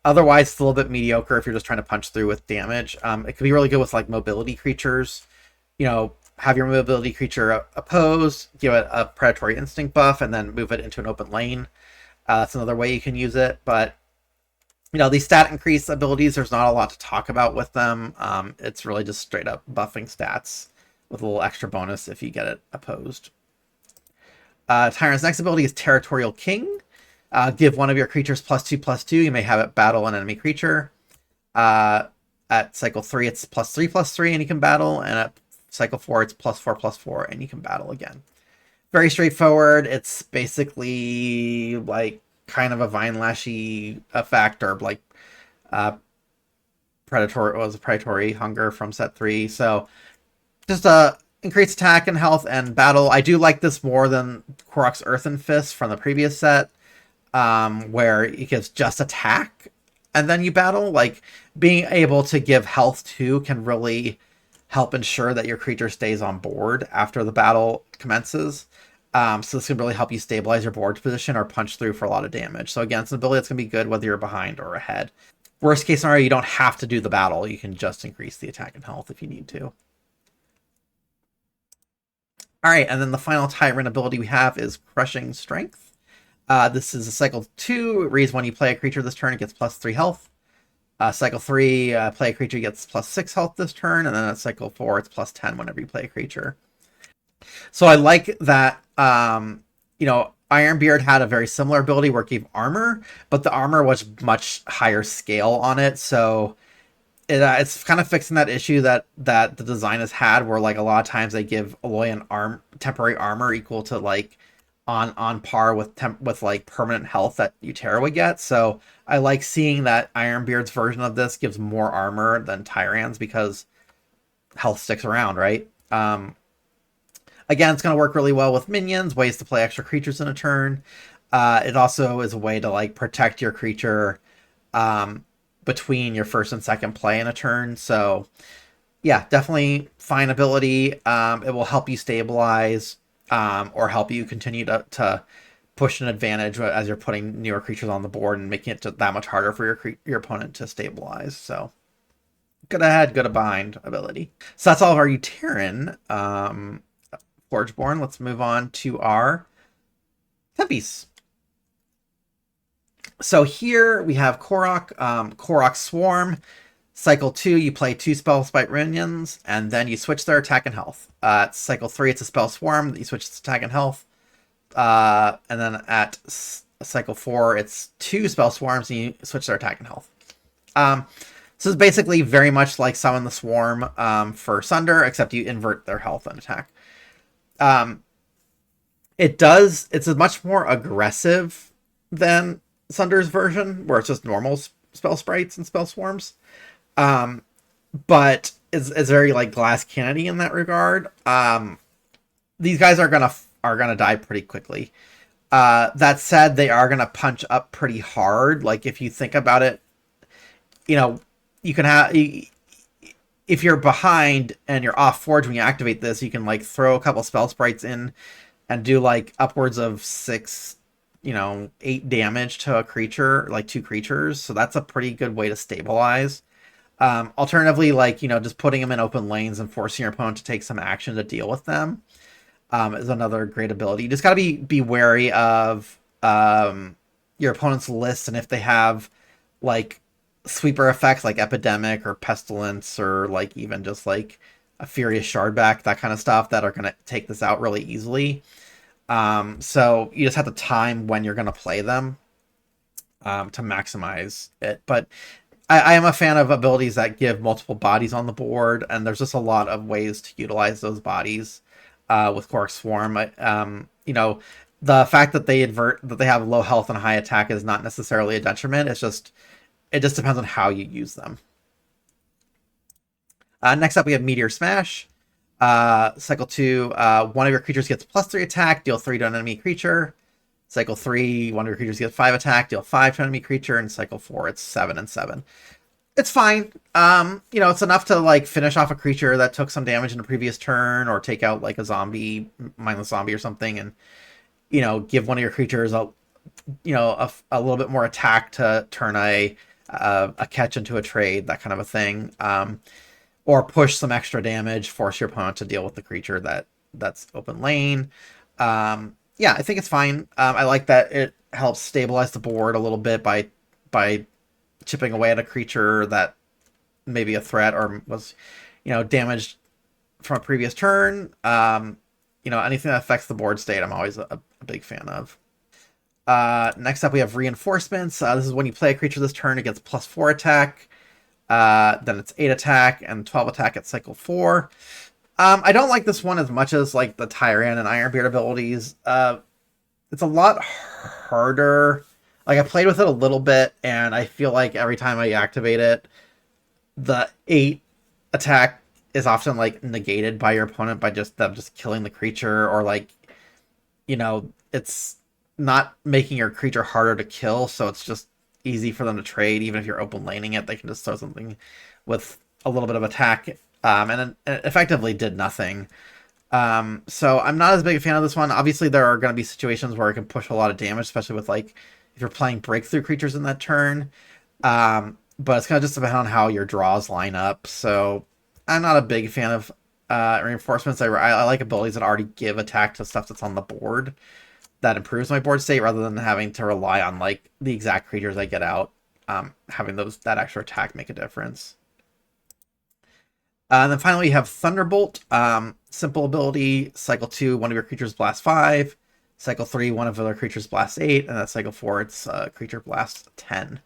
Otherwise, it's a little bit mediocre if you're just trying to punch through with damage. It could be really good with like mobility creatures. Have your mobility creature opposed, give it a Predatory Instinct buff, and then move it into an open lane. That's another way you can use it. But these stat increase abilities, there's not a lot to talk about with them. It's really just straight up buffing stats with a little extra bonus if you get it opposed. Tyrant's next ability is Territorial King. Give one of your creatures +2/+2. You may have it battle an enemy creature. At cycle 3, it's +3/+3, and you can battle. And at cycle 4, it's +4/+4, and you can battle again. Very straightforward. It's basically like kind of a Vine Lashy effect, or like uh, predatory hunger from set 3. So just increased attack and health and battle. I do like this more than Korok's Earthen Fist from the previous set, where it gives just attack and then you battle. Like, being able to give health too can really help ensure that your creature stays on board after the battle commences. So this can really help you stabilize your board position or punch through for a lot of damage. So again, it's an ability that's going to be good whether you're behind or ahead. Worst case scenario, you don't have to do the battle. You can just increase the attack and health if you need to. All right, and then the final Tyrant ability we have is Crushing Strength. This is a cycle 2. It reads when you play a creature this turn, it gets +3 health. Cycle 3, play a creature gets +6 health this turn, and then at cycle 4, it's +10 whenever you play a creature. So I like that, Ironbeard had a very similar ability where it gave armor, but the armor was much higher scale on it, so it's kind of fixing that issue that the design has had, where like a lot of times they give Aloy an temporary armor equal to like on par with like permanent health that Utera would get. So I like seeing that Ironbeard's version of this gives more armor than Tyrann's, because health sticks around, right? Again, it's going to work really well with minions, ways to play extra creatures in a turn. It also is a way to like protect your creature between your first and second play in a turn. So yeah, definitely fine ability. It will help you stabilize, or help you continue to push an advantage as you're putting newer creatures on the board and making it that much harder for your opponent to stabilize. So good ahead, good behind ability. So that's all of our Uteran Forgeborn. Let's move on to our Tempies. So here we have Korok, Korok Swarm. Cycle 2, you play 2 Spell Spite minions, and then you switch their attack and health. At cycle 3, it's a Spell Swarm, you switch its attack and health. And then at cycle 4, it's 2 Spell Swarms, and you switch their attack and health. So it's basically very much like Summon the Swarm for Sunder, except you invert their health and attack. It's a much more aggressive than Sunder's version, where it's just normal spell sprites and spell swarms. But it's very like glass cannony in that regard. These guys are gonna die pretty quickly. That said, they are gonna punch up pretty hard. Like, if you think about it, you can have, if you're behind and you're off Forge when you activate this, you can like throw a couple spell sprites in and do like upwards of 6, 8 damage to a creature, like 2 creatures. So that's a pretty good way to stabilize. Alternatively, like, just putting them in open lanes and forcing your opponent to take some action to deal with them is another great ability. You just got to be wary of your opponent's list, and if they have like sweeper effects like Epidemic or Pestilence, or like even just like a Furious Shardback, that kind of stuff, that are going to take this out really easily. So you just have to time when you're going to play them to maximize it. But I am a fan of abilities that give multiple bodies on the board, and there's just a lot of ways to utilize those bodies with Korok Swarm. The fact that they have low health and high attack is not necessarily a detriment. It just depends on how you use them. Next up, we have Meteor Smash. Cycle 2, one of your creatures gets +3 attack, deal 3 to an enemy creature. Cycle 3, one of your creatures gets 5 attack, deal 5 to an enemy creature. And cycle 4, it's 7 and 7. It's fine. It's enough to like finish off a creature that took some damage in a previous turn, or take out like a zombie, mindless zombie or something, and give one of your creatures a little bit more attack to turn a catch into a trade, that kind of a thing. Or push some extra damage, force your opponent to deal with the creature that's open lane. Yeah, I think it's fine. I like that it helps stabilize the board a little bit by chipping away at a creature that may be a threat or was, damaged from a previous turn. Anything that affects the board state, I'm always a big fan of. Next up, we have Reinforcements. This is when you play a creature this turn, it gets +4 attack. Then it's 8 attack and 12 attack at cycle 4. I don't like this one as much as like the Tyrant and Ironbeard abilities. It's a lot harder. Like I played with it a little bit, and I feel like every time I activate it, the 8 attack is often like negated by your opponent by just them just killing the creature, or like, it's not making your creature harder to kill, so it's just easy for them to trade. Even if you're open laning it, they can just throw something with a little bit of attack, and it effectively did nothing. So I'm not as big a fan of this one. Obviously, there are going to be situations where it can push a lot of damage, especially with like if you're playing breakthrough creatures in that turn. But it's going to just depend on how your draws line up. So I'm not a big fan of reinforcements. I like abilities that already give attack to stuff that's on the board. That improves my board state rather than having to rely on like the exact creatures I get out. Having that extra attack make a difference. And then finally, we have Thunderbolt. Simple ability, cycle 2, one of your creatures blast 5. Cycle 3, one of other creatures blast 8. And then cycle 4, it's creature blast 10.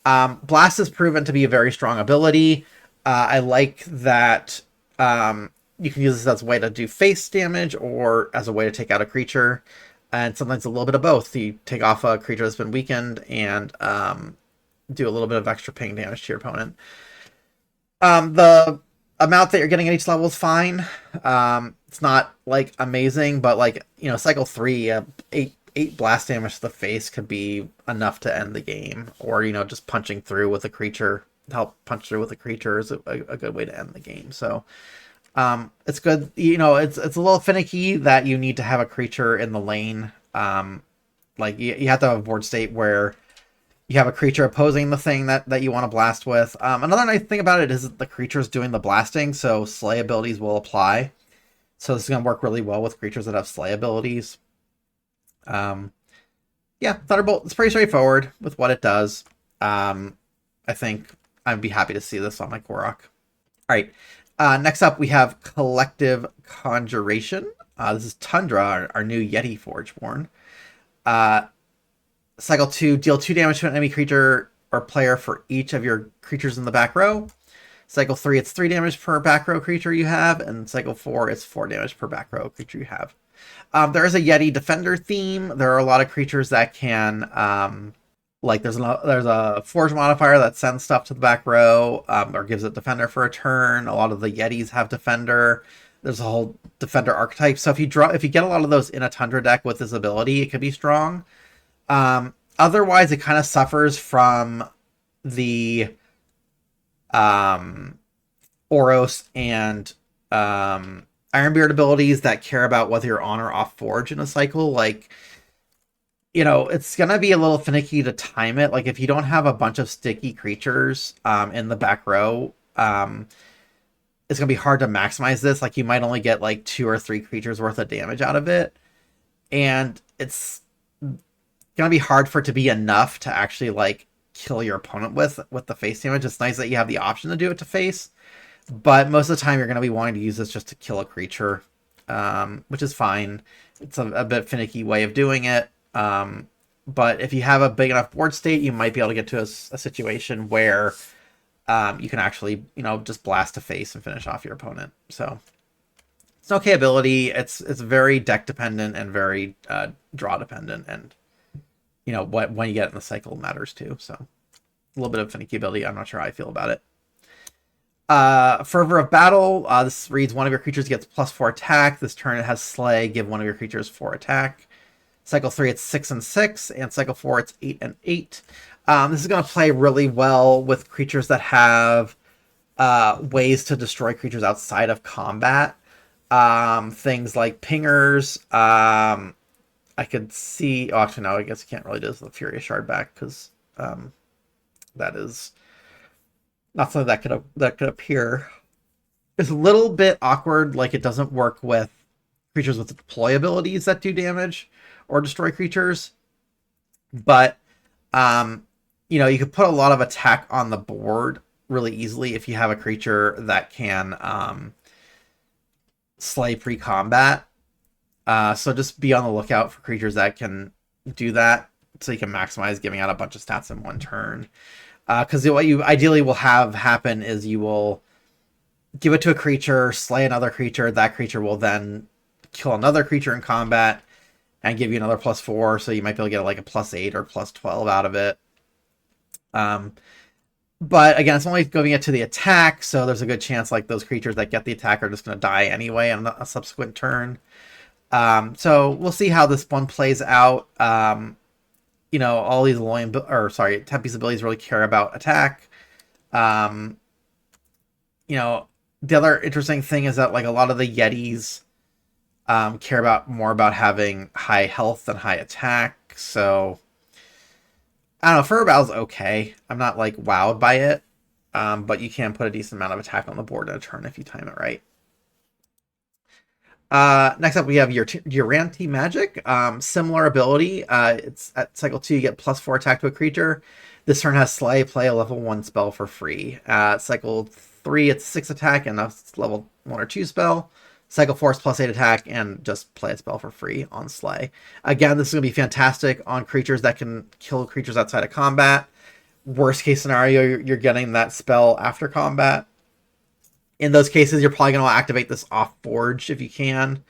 Blast is proven to be a very strong ability. I like that you can use this as a way to do face damage or as a way to take out a creature. And sometimes a little bit of both. You take off a creature that's been weakened and do a little bit of extra ping damage to your opponent. The amount that you're getting at each level is fine. It's not like amazing, but like, cycle 3, 8 blast damage to the face could be enough to end the game, or just punching through with a creature, help punch through with a creature is a good way to end the game. So it's good. It's a little finicky that you need to have a creature in the lane. Like you have to have a board state where you have a creature opposing the thing that you want to blast with. Another nice thing about it is that the creature's doing the blasting, so slay abilities will apply. So this is going to work really well with creatures that have slay abilities. Yeah, Thunderbolt, it's pretty straightforward with what it does. I think I'd be happy to see this on my Korok. All right, next up we have Collective Conjuration. This is Tundra, our new Yeti Forgeborn. Cycle 2, deal 2 damage to an enemy creature or player for each of your creatures in the back row. Cycle 3, it's 3 damage per back row creature you have, and cycle 4, it's 4 damage per back row creature you have. There is a Yeti Defender theme. There are a lot of creatures that can, like there's a Forge modifier that sends stuff to the back row, or gives it Defender for a turn. A lot of the Yetis have Defender. There's a whole Defender archetype. So if you get a lot of those in a Tundra deck with this ability, it could be strong. Otherwise, it kind of suffers from the Oros and Ironbeard abilities that care about whether you're on or off Forge in a cycle. Like, it's going to be a little finicky to time it. Like, if you don't have a bunch of sticky creatures in the back row, it's going to be hard to maximize this. Like, you might only get, like, 2 or 3 creatures worth of damage out of it. And it's going to be hard for it to be enough to actually, like, kill your opponent with the face damage. It's nice that you have the option to do it to face. But most of the time, you're going to be wanting to use this just to kill a creature, which is fine. It's a bit finicky way of doing it. But if you have a big enough board state, you might be able to get to a situation where you can actually, just blast a face and finish off your opponent. So it's an okay ability. It's very deck dependent and very draw dependent, and when you get it in the cycle matters too. So a little bit of finicky ability. I'm not sure how I feel about it. Fervor of Battle. This reads one of your creatures gets +4 attack. This turn it has Slay. Give one of your creatures 4 attack. Cycle 3, it's 6 and 6, and cycle 4, it's 8 and 8. This is going to play really well with creatures that have ways to destroy creatures outside of combat. Things like pingers. I could see. Oh, actually, no. I guess you can't really do this with the Furious Shard back because that is not something that could appear. It's a little bit awkward. Like, it doesn't work with creatures with deploy abilities that do damage or destroy creatures. But you could put a lot of attack on the board really easily if you have a creature that can slay pre-combat. So just be on the lookout for creatures that can do that, so you can maximize giving out a bunch of stats in one turn. Because what you ideally will have happen is you will give it to a creature, slay another creature. That creature will then kill another creature in combat and give you another +4. So you might be able to get like a +8 or +12 out of it. But again, it's only going it to the attack, so there's a good chance like those creatures that get the attack are just going to die anyway on a subsequent turn. So we'll see how this one plays out. All these Tempe's abilities really care about attack. The other interesting thing is that like a lot of the Yetis care more about having high health than high attack. So I don't know, Furbal's okay. I'm not like wowed by it. But you can put a decent amount of attack on the board in a turn if you time it right. Next up, we have your Uranti Magic. Similar ability. It's at cycle 2, you get +4 attack to a creature. This turn has Slay, play a level 1 spell for free. Cycle 3, it's 6 attack and a level 1 or 2 spell. Cycle 4 is +8 attack and just play a spell for free on Slay. Again, this is going to be fantastic on creatures that can kill creatures outside of combat. Worst case scenario, you're getting that spell after combat. In those cases, you're probably going to activate this off Forge if you can,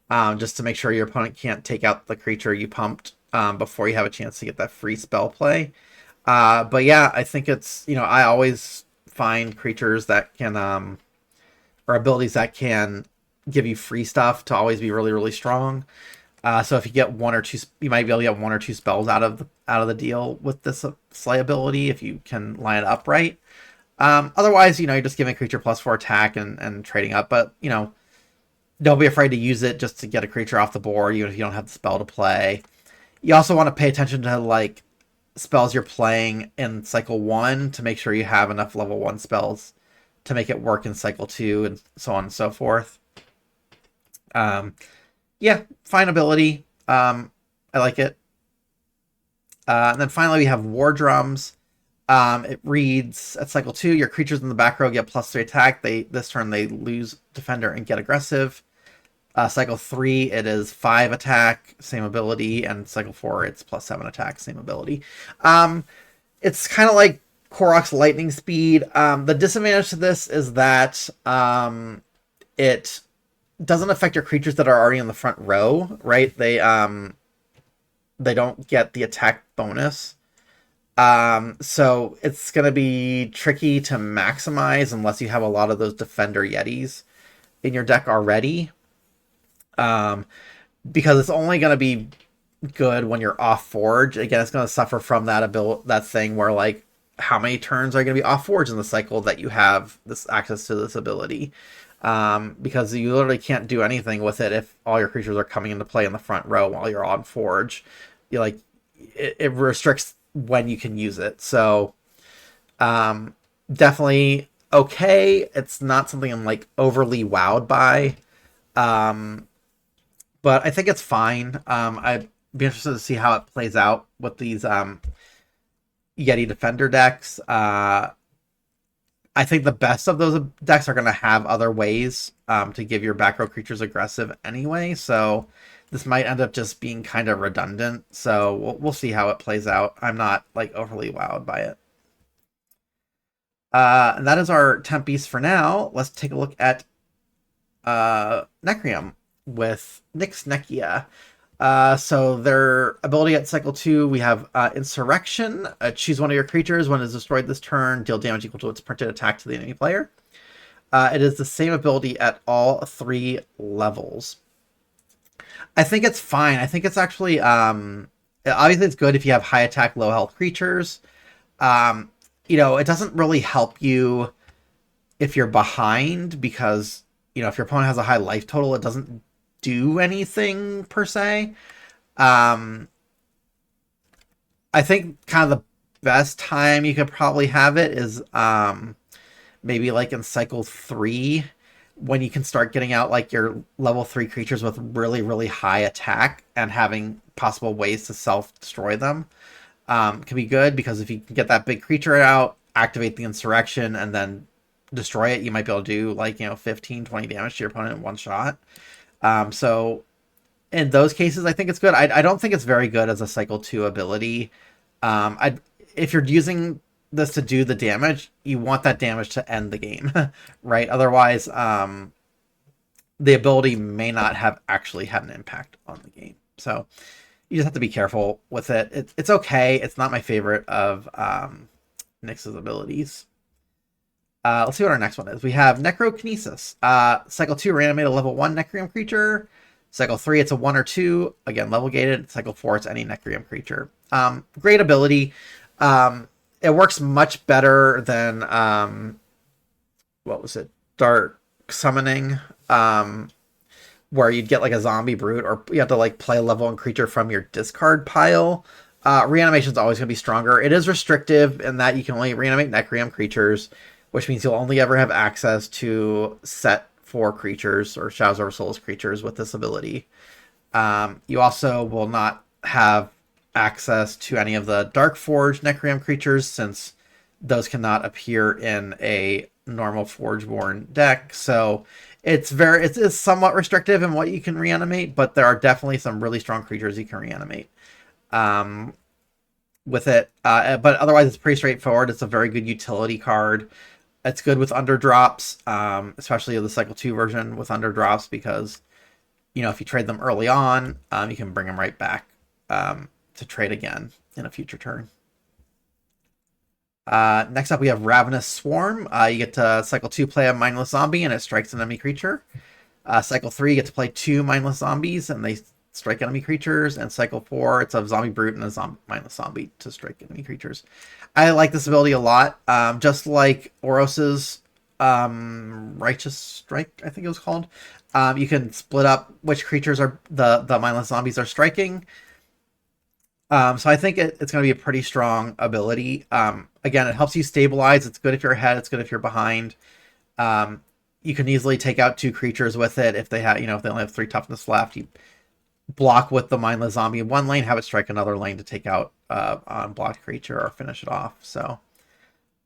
just to make sure your opponent can't take out the creature you pumped before you have a chance to get that free spell play. But yeah, I think it's, I always find creatures that can, or abilities that can give you free stuff to always be really, really strong. So if you get 1 or 2, you might be able to get 1 or 2 spells out of the deal with this Slay ability if you can line it up right. Otherwise, you're just giving a creature +4 attack and trading up, but don't be afraid to use it just to get a creature off the board, even if you don't have the spell to play. You also want to pay attention to like spells you're playing in cycle 1 to make sure you have enough level 1 spells to make it work in cycle 2 and so on and so forth. Yeah, fine ability. I like it. And then finally we have War Drums. It reads at cycle 2, your creatures in the back row get +3 attack. This turn they lose defender and get aggressive. Cycle 3, it is 5 attack, same ability, and cycle 4, it's +7 attack, same ability. It's kind of like Korok's lightning speed. The disadvantage to this is that it doesn't affect your creatures that are already in the front row, right? They don't get the attack bonus. So it's going to be tricky to maximize unless you have a lot of those Defender Yetis in your deck already. Because it's only going to be good when you're off Forge. Again, it's going to suffer from that thing where like how many turns are going to be off Forge in the cycle that you have this access to this ability. Because you literally can't do anything with it if all your creatures are coming into play in the front row while you're on Forge. It restricts when you can use it. So definitely okay. It's not something I'm like overly wowed by. But I think it's fine. I'd be interested to see how it plays out with these Yeti Defender decks. I think the best of those decks are going to have other ways to give your back row creatures aggressive anyway, so this might end up just being kind of redundant, so we'll see how it plays out. I'm not like overly wowed by it. And that is our Tempest for now. Let's take a look at Nekrium with Nyx Nekia. So their ability at cycle 2, we have Insurrection. Choose one of your creatures. When it is destroyed this turn, deal damage equal to its printed attack to the enemy player. It is the same ability at all 3 levels. I think it's fine. I think it's actually obviously it's good if you have high attack, low health creatures. It doesn't really help you if you're behind because if your opponent has a high life total, it doesn't do anything per se. I think kind of the best time you could probably have it is maybe like in cycle 3 when you can start getting out like your level 3 creatures with really, really high attack and having possible ways to self-destroy them. Can be good because if you can get that big creature out, activate the Insurrection, and then destroy it, you might be able to do like 15, 20 damage to your opponent in one shot. So in those cases, I think it's good. I don't think it's very good as a cycle 2 ability. If you're using this to do the damage, you want that damage to end the game, right? Otherwise, the ability may not have actually had an impact on the game. So you just have to be careful with it. It's okay. It's not my favorite of Nyx's abilities. Let's see what our next one is. We have Necrokinesis. Cycle 2, reanimate a level 1 Necreum creature. Cycle 3, it's a 1 or 2. Again, level gated. Cycle 4, it's any Necreum creature. Great ability. It works much better than, what was it? Dark Summoning. Where you'd get like a zombie brute, or you have to like play a level 1 creature from your discard pile. Reanimation is always going to be stronger. It is restrictive in that you can only reanimate Necreum creatures, which means you'll only ever have access to set 4 creatures or Shadows Over Solis creatures with this ability. You also will not have access to any of the Dark Forge Necreum creatures, since those cannot appear in a normal Forgeborn deck. So it's somewhat restrictive in what you can reanimate, but there are definitely some really strong creatures you can reanimate with it. But otherwise, it's pretty straightforward. It's a very good utility card. It's good with underdrops, especially the Cycle 2 version with underdrops, because, if you trade them early on, you can bring them right back to trade again in a future turn. Next up, we have Ravenous Swarm. You get to Cycle 2 play a mindless zombie, and it strikes an enemy creature. Cycle 3, you get to play 2 mindless zombies, and they strike enemy creatures. And Cycle 4, it's a zombie brute and a mindless zombie to strike enemy creatures. I like this ability a lot. Just like Oros's Righteous Strike, I think it was called. You can split up which creatures are the mindless zombies are striking. So I think it's going to be a pretty strong ability. Again, it helps you stabilize. It's good if you're ahead. It's good if you're behind. You can easily take out 2 creatures with it if they have, if they only have 3 toughness left. You block with the mindless zombie in one lane, have it strike another lane to take out on blocked creature or finish it off. So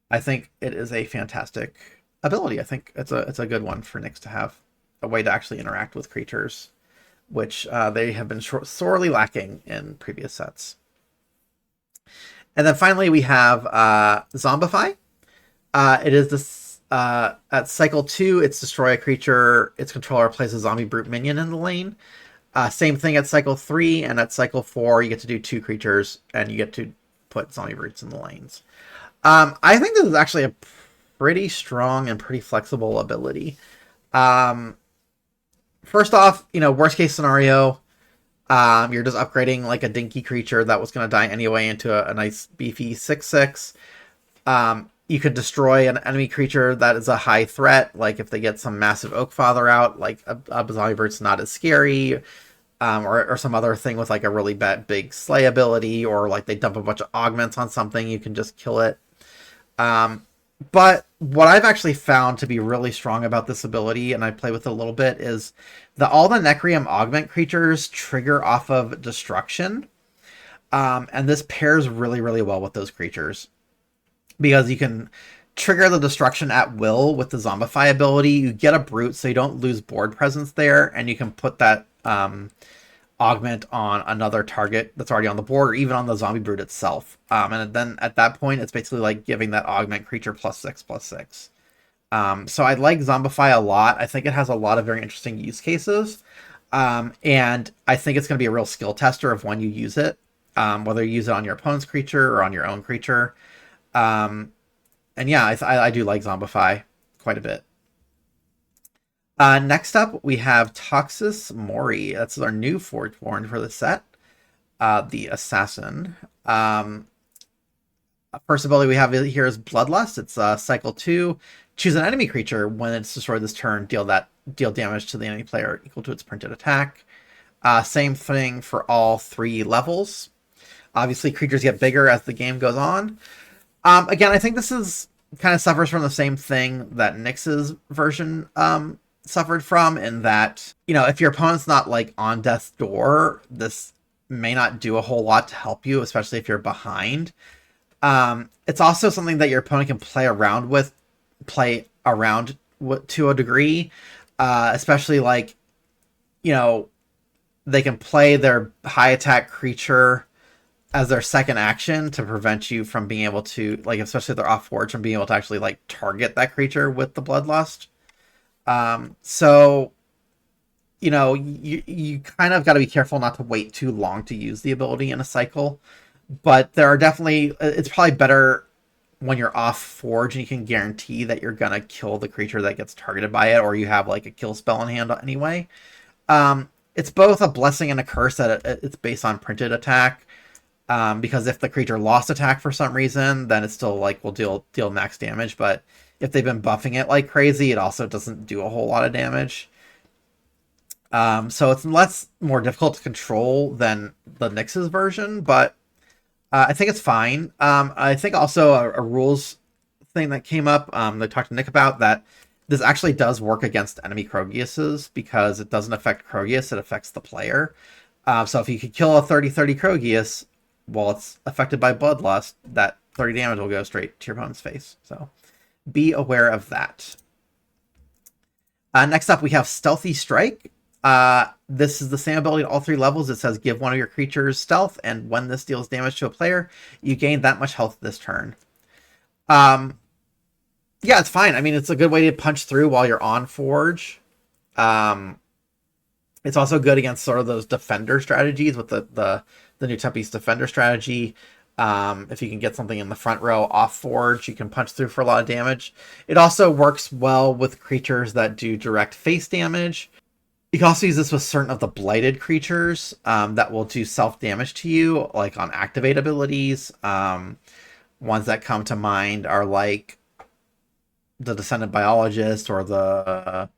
I think it is a fantastic ability. I think it's a good one for Nyx to have a way to actually interact with creatures, which they have been sorely lacking in previous sets. And then finally we have Zombify. It is this at Cycle 2, it's destroy a creature, its controller plays a zombie brute minion in the lane. Same thing at Cycle 3, and at Cycle 4 you get to do 2 creatures, and you get to put zombie brutes in the lanes. I think this is actually a pretty strong and pretty flexible ability. First off, worst case scenario, you're just upgrading like a dinky creature that was going to die anyway into a nice beefy 6/6. You could destroy an enemy creature that is a high threat, like if they get some massive Oakfather out, like a zombie brute's not as scary, or some other thing with like a really big slay ability, or like they dump a bunch of augments on something, you can just kill it. But what I've actually found to be really strong about this ability, and I play with it a little bit, is that all the Necreum augment creatures trigger off of destruction. And this pairs really, really well with those creatures, because you can trigger the destruction at will with the Zombify ability. You get a brute, so you don't lose board presence there, and you can put that augment on another target that's already on the board, or even on the zombie brute itself. And then at that point, it's basically like giving that augment creature +6/+6. So I like Zombify a lot. I think it has a lot of very interesting use cases. And I think it's going to be a real skill tester of when you use it, whether you use it on your opponent's creature or on your own creature. And yeah, I do like Zombify quite a bit. Next up, we have Toxis Mori. That's our new Forgeborn for the set. The Assassin. First ability we have here is Bloodlust. It's Cycle 2. Choose an enemy creature. When it's destroyed this turn, deal damage to the enemy player equal to its printed attack. Same thing for all 3 levels. Obviously, creatures get bigger as the game goes on. Again, I think this is kind of suffers from the same thing that Nyx's version suffered from, in that, if your opponent's not like on death's door, this may not do a whole lot to help you, especially if you're behind. It's also something that your opponent can play around to a degree, especially like, they can play their high attack creature as their second action to prevent you from being able to, like, especially if they're off forge, from being able to actually like target that creature with the bloodlust. So you kind of got to be careful not to wait too long to use the ability in a cycle. But there are definitely, it's probably better when you're off forge and you can guarantee that you're gonna kill the creature that gets targeted by it, or you have like a kill spell in hand anyway. It's both a blessing and a curse that it's based on printed attack. Because if the creature lost attack for some reason, then it still like will deal max damage. But if they've been buffing it like crazy, it also doesn't do a whole lot of damage. So it's more difficult to control than the Nyx's version, but I think it's fine. I think also a rules thing that came up, they talked to Nick about, that this actually does work against enemy Krogiuses because it doesn't affect Krogius, it affects the player. So if you could kill a 30-30 Krogius while it's affected by Bloodlust, that 30 damage will go straight to your opponent's face. So be aware of that. Next up, we have Stealthy Strike. This is the same ability at all 3 levels. It says give one of your creatures stealth, and when this deals damage to a player, you gain that much health this turn. Yeah, it's fine. I mean, it's a good way to punch through while you're on Forge. It's also good against sort of those defender strategies with the new Tempest defender strategy. If you can get something in the front row off Forge, you can punch through for a lot of damage. It also works well with creatures that do direct face damage. You can also use this with certain of the blighted creatures that will do self-damage to you, like on activate abilities. Ones that come to mind are like the Descendant Biologist or the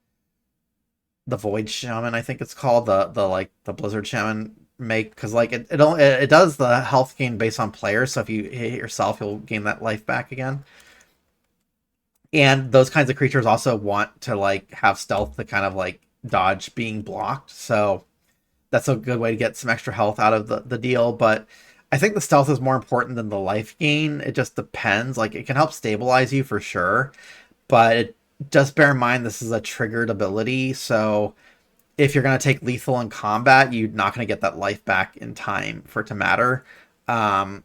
Void Shaman, I think it's called, the Blizzard Shaman make, because like it does the health gain based on players, so if you hit yourself, you'll gain that life back again. And those kinds of creatures also want to like have stealth to kind of like dodge being blocked, so that's a good way to get some extra health out of the deal. But I think the stealth is more important than the life gain. It just depends. Like, it can help stabilize you for sure, but just bear in mind this is a triggered ability, so if you're going to take lethal in combat, you're not going to get that life back in time for it to matter. If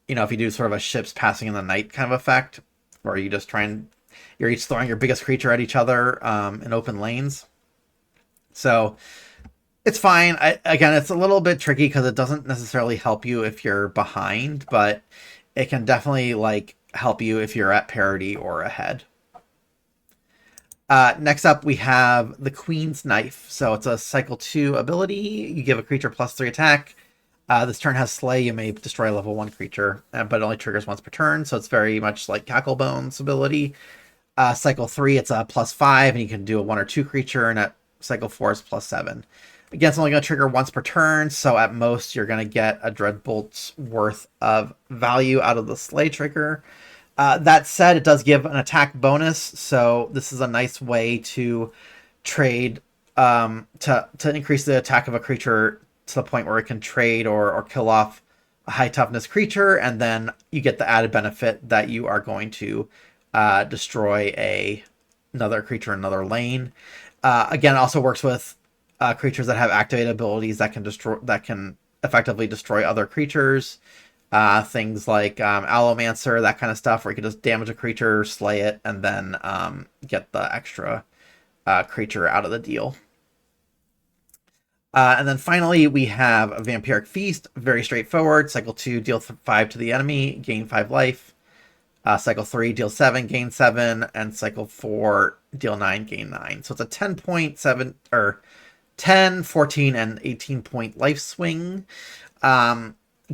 you do sort of a ships passing in the night kind of effect, or you just you're each throwing your biggest creature at each other in open lanes. So it's fine. Again, it's a little bit tricky because it doesn't necessarily help you if you're behind, but it can definitely like help you if you're at parity or ahead. Next up, we have the Queen's Knife. So it's a cycle 2 ability. You give a creature +3 attack. This turn has Slay. You may destroy a level 1 creature, but it only triggers once per turn. So it's very much like Cacklebone's ability. Cycle 3, it's a +5, and you can do a 1 or 2 creature, and at cycle 4 is +7. Again, it's only going to trigger once per turn, so at most you're going to get a Dreadbolt's worth of value out of the Slay trigger. That said, it does give an attack bonus, so this is a nice way to trade to increase the attack of a creature to the point where it can trade or kill off a high toughness creature, and then you get the added benefit that you are going to destroy another creature in another lane. Again, it also works with creatures that have activated abilities that can effectively destroy other creatures. Things like Allomancer, that kind of stuff, where you can just damage a creature, slay it, and then get the extra creature out of the deal. And then finally, we have a Vampiric Feast. Very straightforward. Cycle 2, deal 5 to the enemy, gain 5 life. Cycle 3, deal 7, gain 7, and cycle 4, deal 9, gain 9. So it's a 10.7 or 10, 14, and 18-point life swing.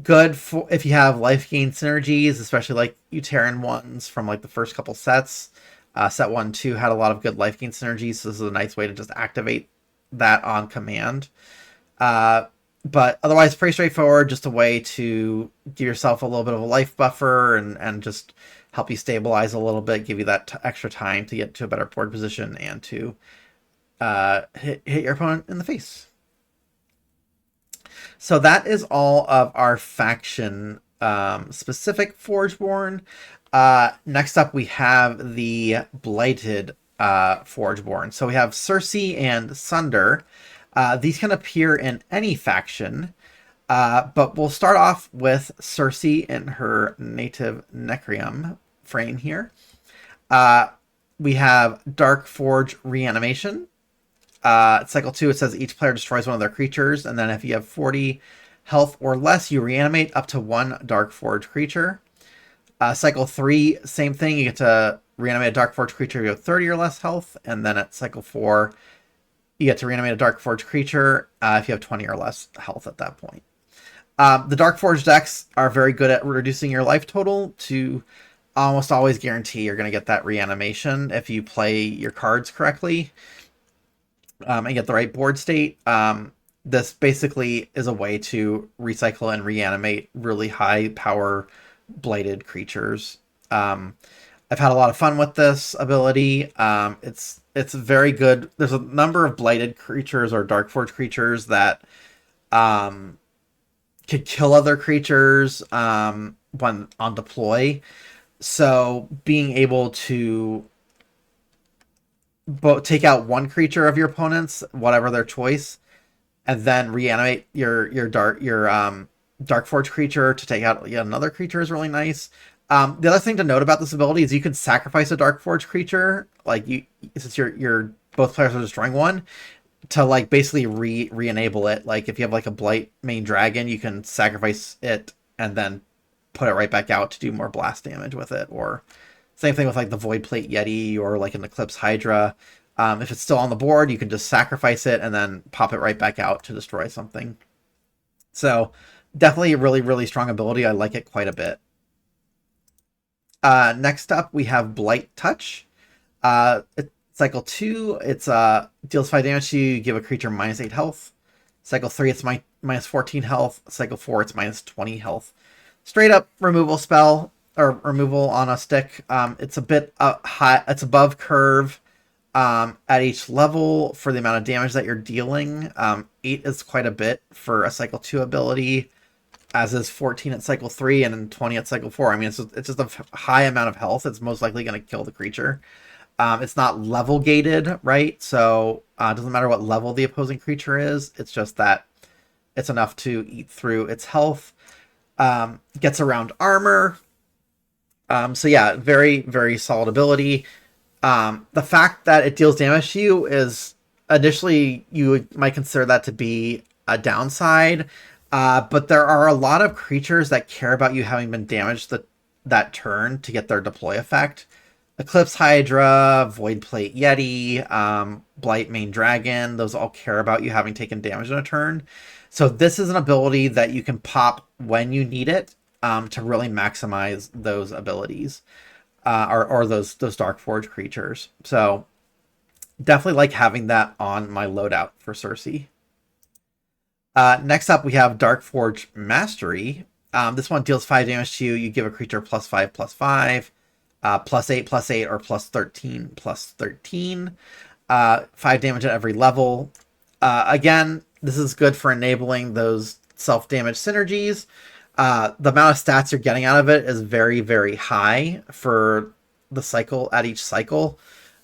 Good for if you have life gain synergies, especially like Uteran ones from like the first couple sets. Set 1 and 2 had a lot of good life gain synergies, so this is a nice way to just activate that on command. But otherwise, pretty straightforward. Just a way to give yourself a little bit of a life buffer and just help you stabilize a little bit, give you that extra time to get to a better board position and to hit your opponent in the face. So that is all of our faction specific Forgeborn. Next up, we have the Blighted Forgeborn. So we have Circe and Sunder. These can appear in any faction. But we'll start off with Cersei in her native Necrium frame here. We have Dark Forge Reanimation. Cycle 2, it says each player destroys one of their creatures, and then if you have 40 health or less, you reanimate up to one Dark Forge creature. Cycle 3, same thing. You get to reanimate a Dark Forge creature if you have 30 or less health. And then at Cycle 4, you get to reanimate a Dark Forge creature if you have 20 or less health at that point. The Dark Forge decks are very good at reducing your life total to almost always guarantee you're going to get that reanimation if you play your cards correctly and get the right board state. This basically is a way to recycle and reanimate really high power blighted creatures. I've had a lot of fun with this ability. It's very good. There's a number of blighted creatures or Dark Forge creatures that could kill other creatures when on deploy. So being able to take out one creature of your opponent's, whatever their choice, and then reanimate your Dark Forge creature to take out yet another creature is really nice. The other thing to note about this ability is you can sacrifice a Dark Forge creature, like since you're both players are destroying one, to like basically re-enable it. Like if you have like a Blight main dragon, you can sacrifice it and then put it right back out to do more blast damage with it. Or same thing with like the Void Plate Yeti or like an Eclipse Hydra. If it's still on the board, you can just sacrifice it and then pop it right back out to destroy something. So definitely a really, really strong ability. I like it quite a bit. Next up, we have Blight Touch. Cycle 2, it's deals 5 damage to you, give a creature -8 health. Cycle 3, it's minus 14 health. Cycle 4, it's minus 20 health. Straight up removal spell, or removal on a stick. It's a bit high, it's above curve at each level for the amount of damage that you're dealing. 8 is quite a bit for a Cycle 2 ability, as is 14 at Cycle 3 and then 20 at Cycle 4. I mean, it's just a high amount of health. It's most likely going to kill the creature. It's not level gated, right? So it doesn't matter what level the opposing creature is. It's just that it's enough to eat through its health. Gets around armor. So yeah, very, very solid ability. The fact that it deals damage to you is, initially, you might consider that to be a downside. But there are a lot of creatures that care about you having been damaged that turn to get their deploy effect. Eclipse Hydra, Void Plate Yeti, Blight Main Dragon, those all care about you having taken damage in a turn. So this is an ability that you can pop when you need it to really maximize those abilities or those Dark Forge creatures. So definitely like having that on my loadout for Cersei. Next up, we have Dark Forge Mastery. This one deals 5 damage to you. You give a creature +5/+5. +8/+8 or +13/13. 5 damage at every level. Again, this is good for enabling those self-damage synergies. The amount of stats you're getting out of it is very, very high for the cycle at each cycle.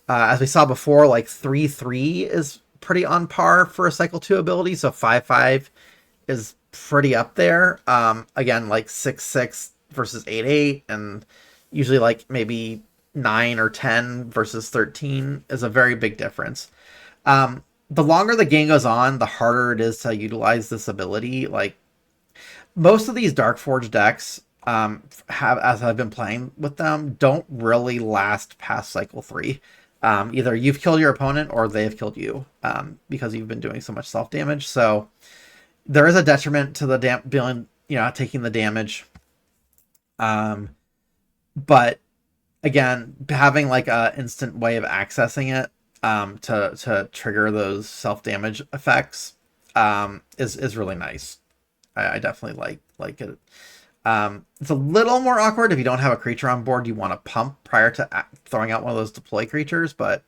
As we saw before, like 3/3 is pretty on par for a Cycle 2 ability, so 5/5 is pretty up there. Again, like 6/6 versus 8/8, and usually like maybe 9 or 10 versus 13 is a very big difference. The longer the game goes on, the harder it is to utilize this ability. Like, most of these Dark Forge decks, as I've been playing with them, don't really last past Cycle 3. Either you've killed your opponent or they have killed you because you've been doing so much self-damage. So there is a detriment to the taking the damage. But again, having like a instant way of accessing it to trigger those self-damage effects is really nice. I definitely like it. It's a little more awkward if you don't have a creature on board you want to pump prior to throwing out one of those deploy creatures, but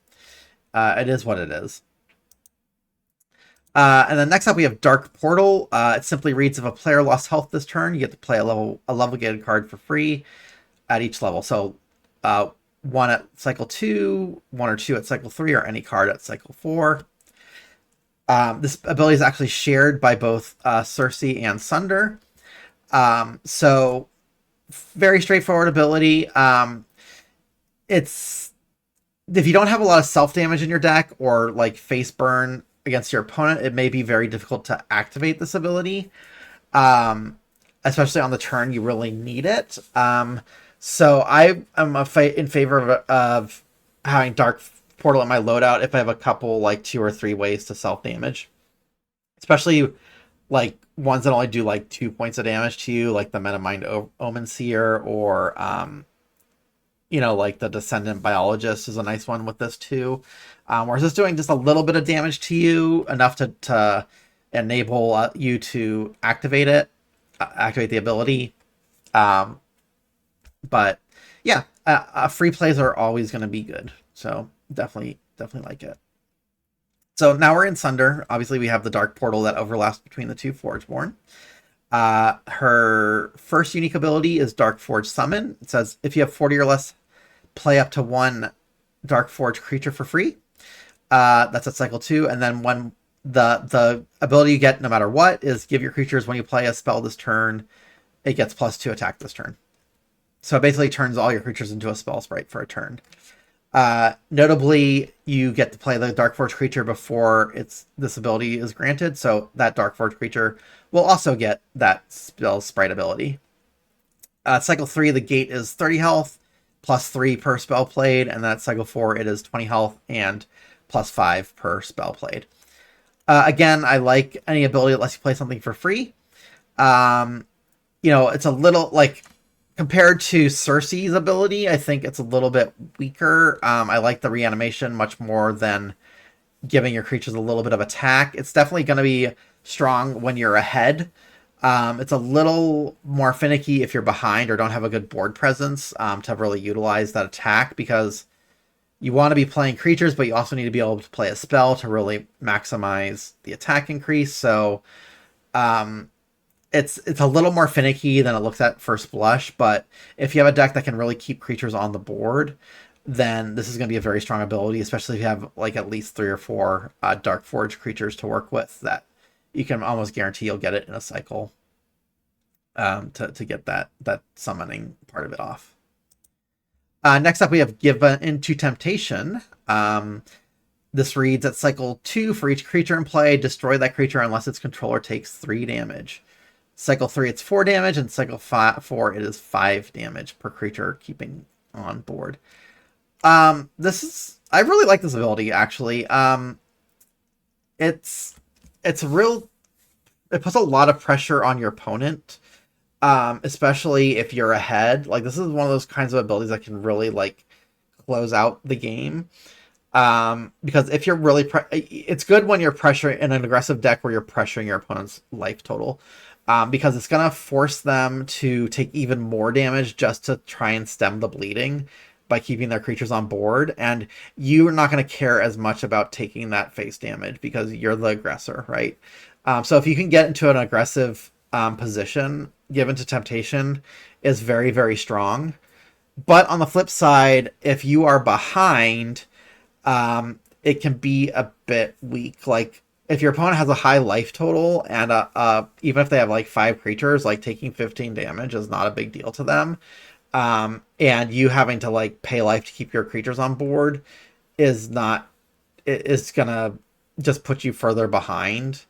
it is what it is. And then next up, we have Dark Portal. It simply reads, if a player lost health this turn, you get to play a level gated card for free at each level. So 1 at Cycle 2, 1 or 2 at Cycle 3, or any card at Cycle 4. This ability is actually shared by both Cersei and Sunder. So very straightforward ability. It's if you don't have a lot of self damage in your deck or like face burn against your opponent, it may be very difficult to activate this ability. Especially on the turn you really need it. So I am in favor of having Dark Portal in my loadout if I have a couple, like 2 or 3 ways to self damage, especially like ones that only do like 2 points of damage to you, like the Metamind Omen Seer, or like the Descendant Biologist is a nice one with this too. Whereas this doing just a little bit of damage to you, enough to enable you to activate the ability. But yeah, free plays are always going to be good. So definitely like it. So now we're in Sunder. Obviously, we have the Dark Portal that overlaps between the two Forgeborn. Her first unique ability is Dark Forge Summon. It says if you have 40 or less, play up to 1 Dark Forge creature for free. That's at cycle 2. And then when the ability you get no matter what is give your creatures when you play a spell this turn, it gets +2 attack this turn. So it basically turns all your creatures into a spell sprite for a turn. Notably, you get to play the Dark Forge creature before this ability is granted, so that Dark Forge creature will also get that spell sprite ability. Cycle 3, the gate is 30 health, +3 per spell played, and then at cycle 4, it is 20 health and +5 per spell played. Again, I like any ability that lets you play something for free. It's a little like compared to Cersei's ability, I think it's a little bit weaker. I like the reanimation much more than giving your creatures a little bit of attack. It's definitely going to be strong when you're ahead. It's a little more finicky if you're behind or don't have a good board presence to really utilize that attack, because you want to be playing creatures, but you also need to be able to play a spell to really maximize the attack increase. So it's a little more finicky than it looks at first blush, but if you have a deck that can really keep creatures on the board, then this is going to be a very strong ability, especially if you have like at least 3 or 4 Dark Forge creatures to work with that you can almost guarantee you'll get it in a cycle to get that summoning part of it off. Next up, we have Give Into Temptation. This reads at cycle 2, for each creature in play, destroy that creature unless its controller takes 3 damage. Cycle 3, it's 4 damage, and cycle 4, it is 5 damage per creature keeping on board. I really like this ability, actually. It puts a lot of pressure on your opponent, especially if you're ahead. Like, this is one of those kinds of abilities that can really like close out the game. Because if you're really it's good when you're pressuring in an aggressive deck where you're pressuring your opponent's life total, because it's gonna force them to take even more damage just to try and stem the bleeding by keeping their creatures on board, and you're not going to care as much about taking that face damage because you're the aggressor, right? So if you can get into an aggressive position, Give Into Temptation is very, very strong. But on the flip side, if you are behind, it can be a bit weak. Like, if your opponent has a high life total, and even if they have like 5 creatures, like taking 15 damage is not a big deal to them. And you having to like pay life to keep your creatures on board is gonna just put you further behind.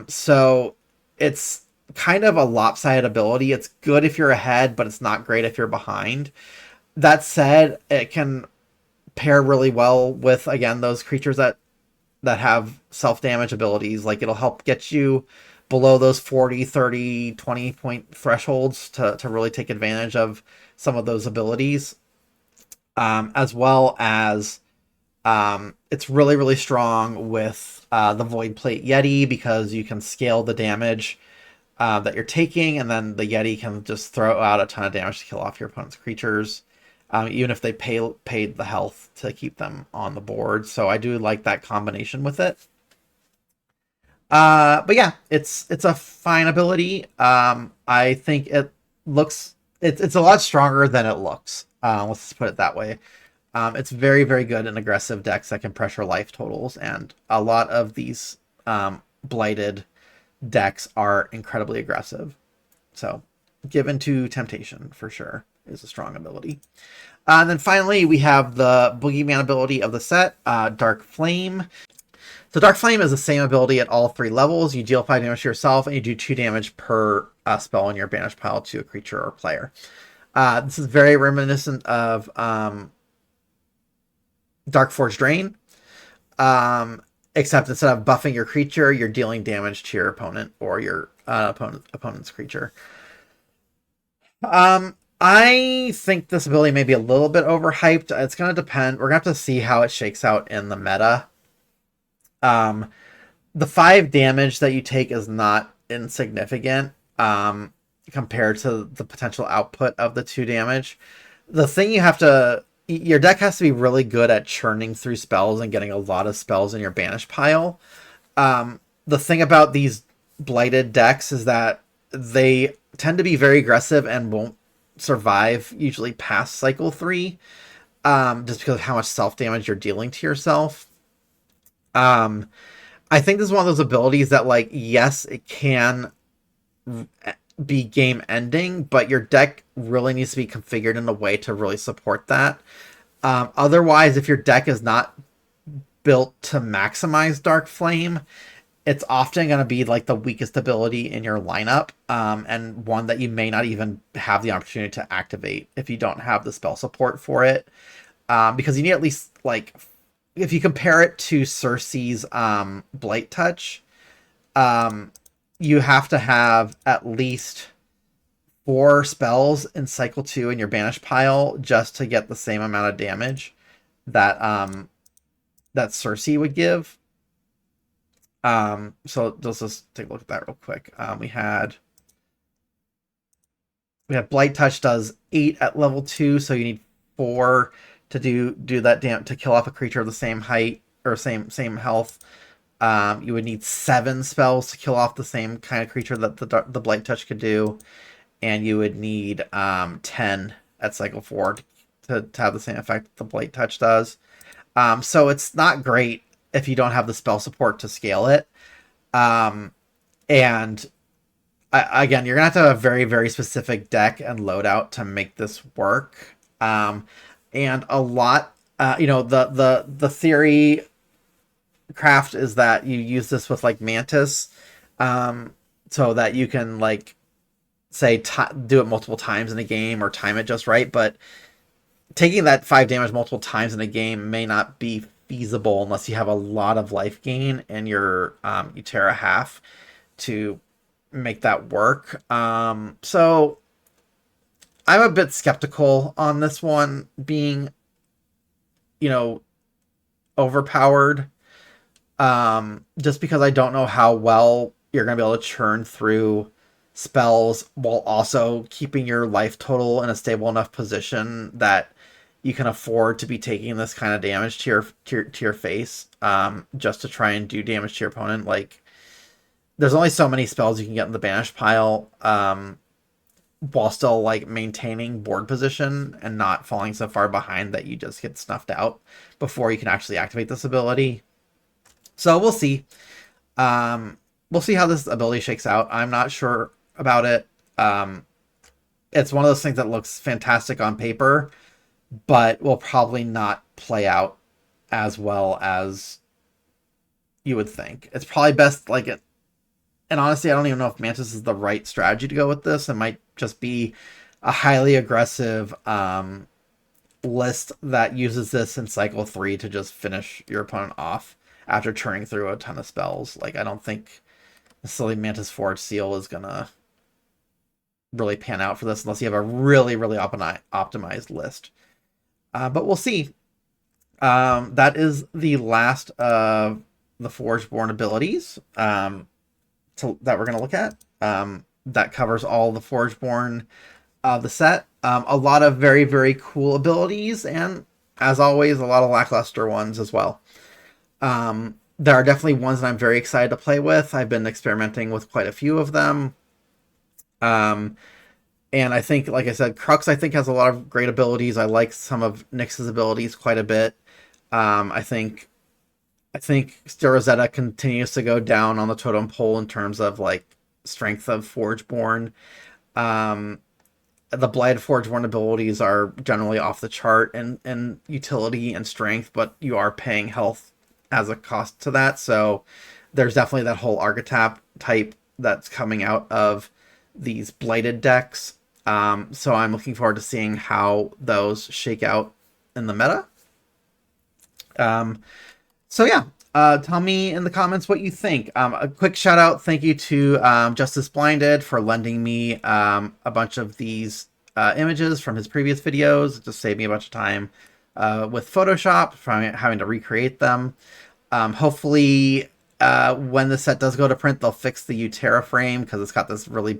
So it's kind of a lopsided ability. It's good if you're ahead, but it's not great if you're behind. That said, it can pair really well with, again, those creatures that have self-damage abilities. Like, it'll help get you below those 40, 30, 20 point thresholds to really take advantage of some of those abilities. As well as it's really, really strong with the Void Plate Yeti, because you can scale the damage that you're taking, and then the Yeti can just throw out a ton of damage to kill off your opponent's creatures, even if they paid the health to keep them on the board. So I do like that combination with it. But yeah, it's a fine ability. I think it's a lot stronger than it looks. Let's put it that way. It's very, very good in aggressive decks that can pressure life totals, and a lot of these blighted decks are incredibly aggressive. So, given to temptation for sure is a strong ability. And then finally, we have the Boogeyman ability of the set, Dark Flame. So Dark Flame is the same ability at all 3 levels. You deal 5 damage to yourself, and you do 2 damage per spell in your banish pile to a creature or player. This is very reminiscent of Dark Forge Drain, except instead of buffing your creature, you're dealing damage to your opponent or your opponent's creature. I think this ability may be a little bit overhyped. It's going to depend. We're going to have to see how it shakes out in the meta. The 5 damage that you take is not insignificant compared to the potential output of the 2 damage. The thing your deck has to be really good at churning through spells and getting a lot of spells in your banish pile. The thing about these blighted decks is that they tend to be very aggressive and won't survive usually past cycle 3, just because of how much self damage you're dealing to yourself. I think this is one of those abilities that, like, yes, it can be game ending, but your deck really needs to be configured in a way to really support that. Otherwise, if your deck is not built to maximize Dark Flame, it's often going to be like the weakest ability in your lineup, and one that you may not even have the opportunity to activate if you don't have the spell support for it. Because you need at least, like, if you compare it to Circe's Blight Touch, you have to have at least 4 spells in cycle 2 in your banish pile just to get the same amount of damage that that Circe would give. So let's just take a look at that real quick. We had Blight Touch does 8 at level 2, so you need 4 to do that to kill off a creature of the same height or same health. You would need 7 spells to kill off the same kind of creature that the Blight Touch could do, and you would need 10 at cycle 4 to have the same effect the Blight Touch does. So it's not great if you don't have the spell support to scale it. And again, you're gonna have to have a very, very specific deck and loadout to make this work. And a lot, the theory craft is that you use this with, like, Mantis, so that you can, like, say do it multiple times in a game or time it just right. But taking that 5 damage multiple times in a game may not be feasible unless you have a lot of life gain in your Utera half to make that work. So I'm a bit skeptical on this one being, overpowered, just because I don't know how well you're going to be able to churn through spells while also keeping your life total in a stable enough position that you can afford to be taking this kind of damage to your face, just to try and do damage to your opponent. Like, there's only so many spells you can get in the banish pile, while still, like, maintaining board position and not falling so far behind that you just get snuffed out before you can actually activate this ability. So we'll see. We'll see how this ability shakes out. I'm not sure about it. It's one of those things that looks fantastic on paper, but will probably not play out as well as you would think. It's probably best, like, and honestly, I don't even know if Mantis is the right strategy to go with this. It might just be a highly aggressive list that uses this in cycle 3 to just finish your opponent off after churning through a ton of spells. Like, I don't think necessarily Mantis Forge Seal is gonna really pan out for this unless you have a really, really optimized list. But we'll see. That is the last of the Forgeborn abilities that we're going to look at. That covers all the Forgeborn of the set. A lot of very, very cool abilities, and as always, a lot of lackluster ones as well. There are definitely ones that I'm very excited to play with. I've been experimenting with quite a few of them. And I think, like I said, Crux I think has a lot of great abilities. I like some of Nyx's abilities quite a bit. I think Rosetta continues to go down on the totem pole in terms of like strength of Forgeborn. Um, the Blighted Forgeborn abilities are generally off the chart in utility and strength, but you are paying health as a cost to that. So there's definitely that whole archetype type that's coming out of these Blighted decks. So I'm looking forward to seeing how those shake out in the meta. Um, so yeah, tell me in the comments what you think. A quick shout out, thank you to Justice Blinded for lending me a bunch of these images from his previous videos. It just saved me a bunch of time with Photoshop from having to recreate them. Hopefully, when the set does go to print, they'll fix the Utera frame because it's got this really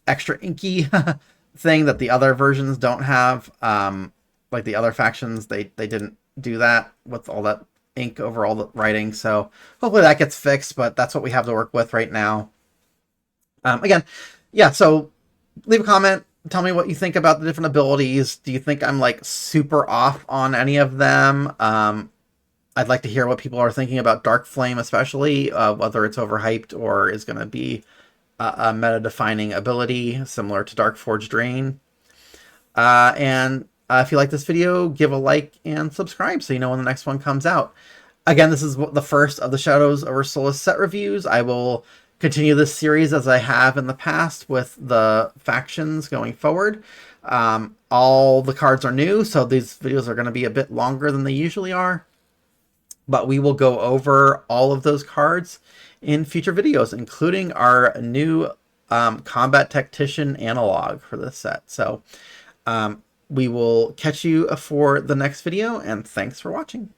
extra inky thing that the other versions don't have. Like the other factions, they didn't do that with all that ink over all the writing. So hopefully that gets fixed, but that's what we have to work with right now. Again, yeah, so leave a comment. Tell me what you think about the different abilities. Do you think I'm like super off on any of them? I'd like to hear what people are thinking about Dark Flame, especially whether it's overhyped or is going to be a meta-defining ability similar to Dark Forge Drain. And if you like this video, give a like and subscribe so you know when the next one comes out. Again, this is the first of the Shadows Over Solis set reviews. I will continue this series as I have in the past with the factions going forward. All the cards are new, so these videos are going to be a bit longer than they usually are. But we will go over all of those cards in future videos, including our new Combat Tactician analog for this set. So we will catch you for the next video, and thanks for watching.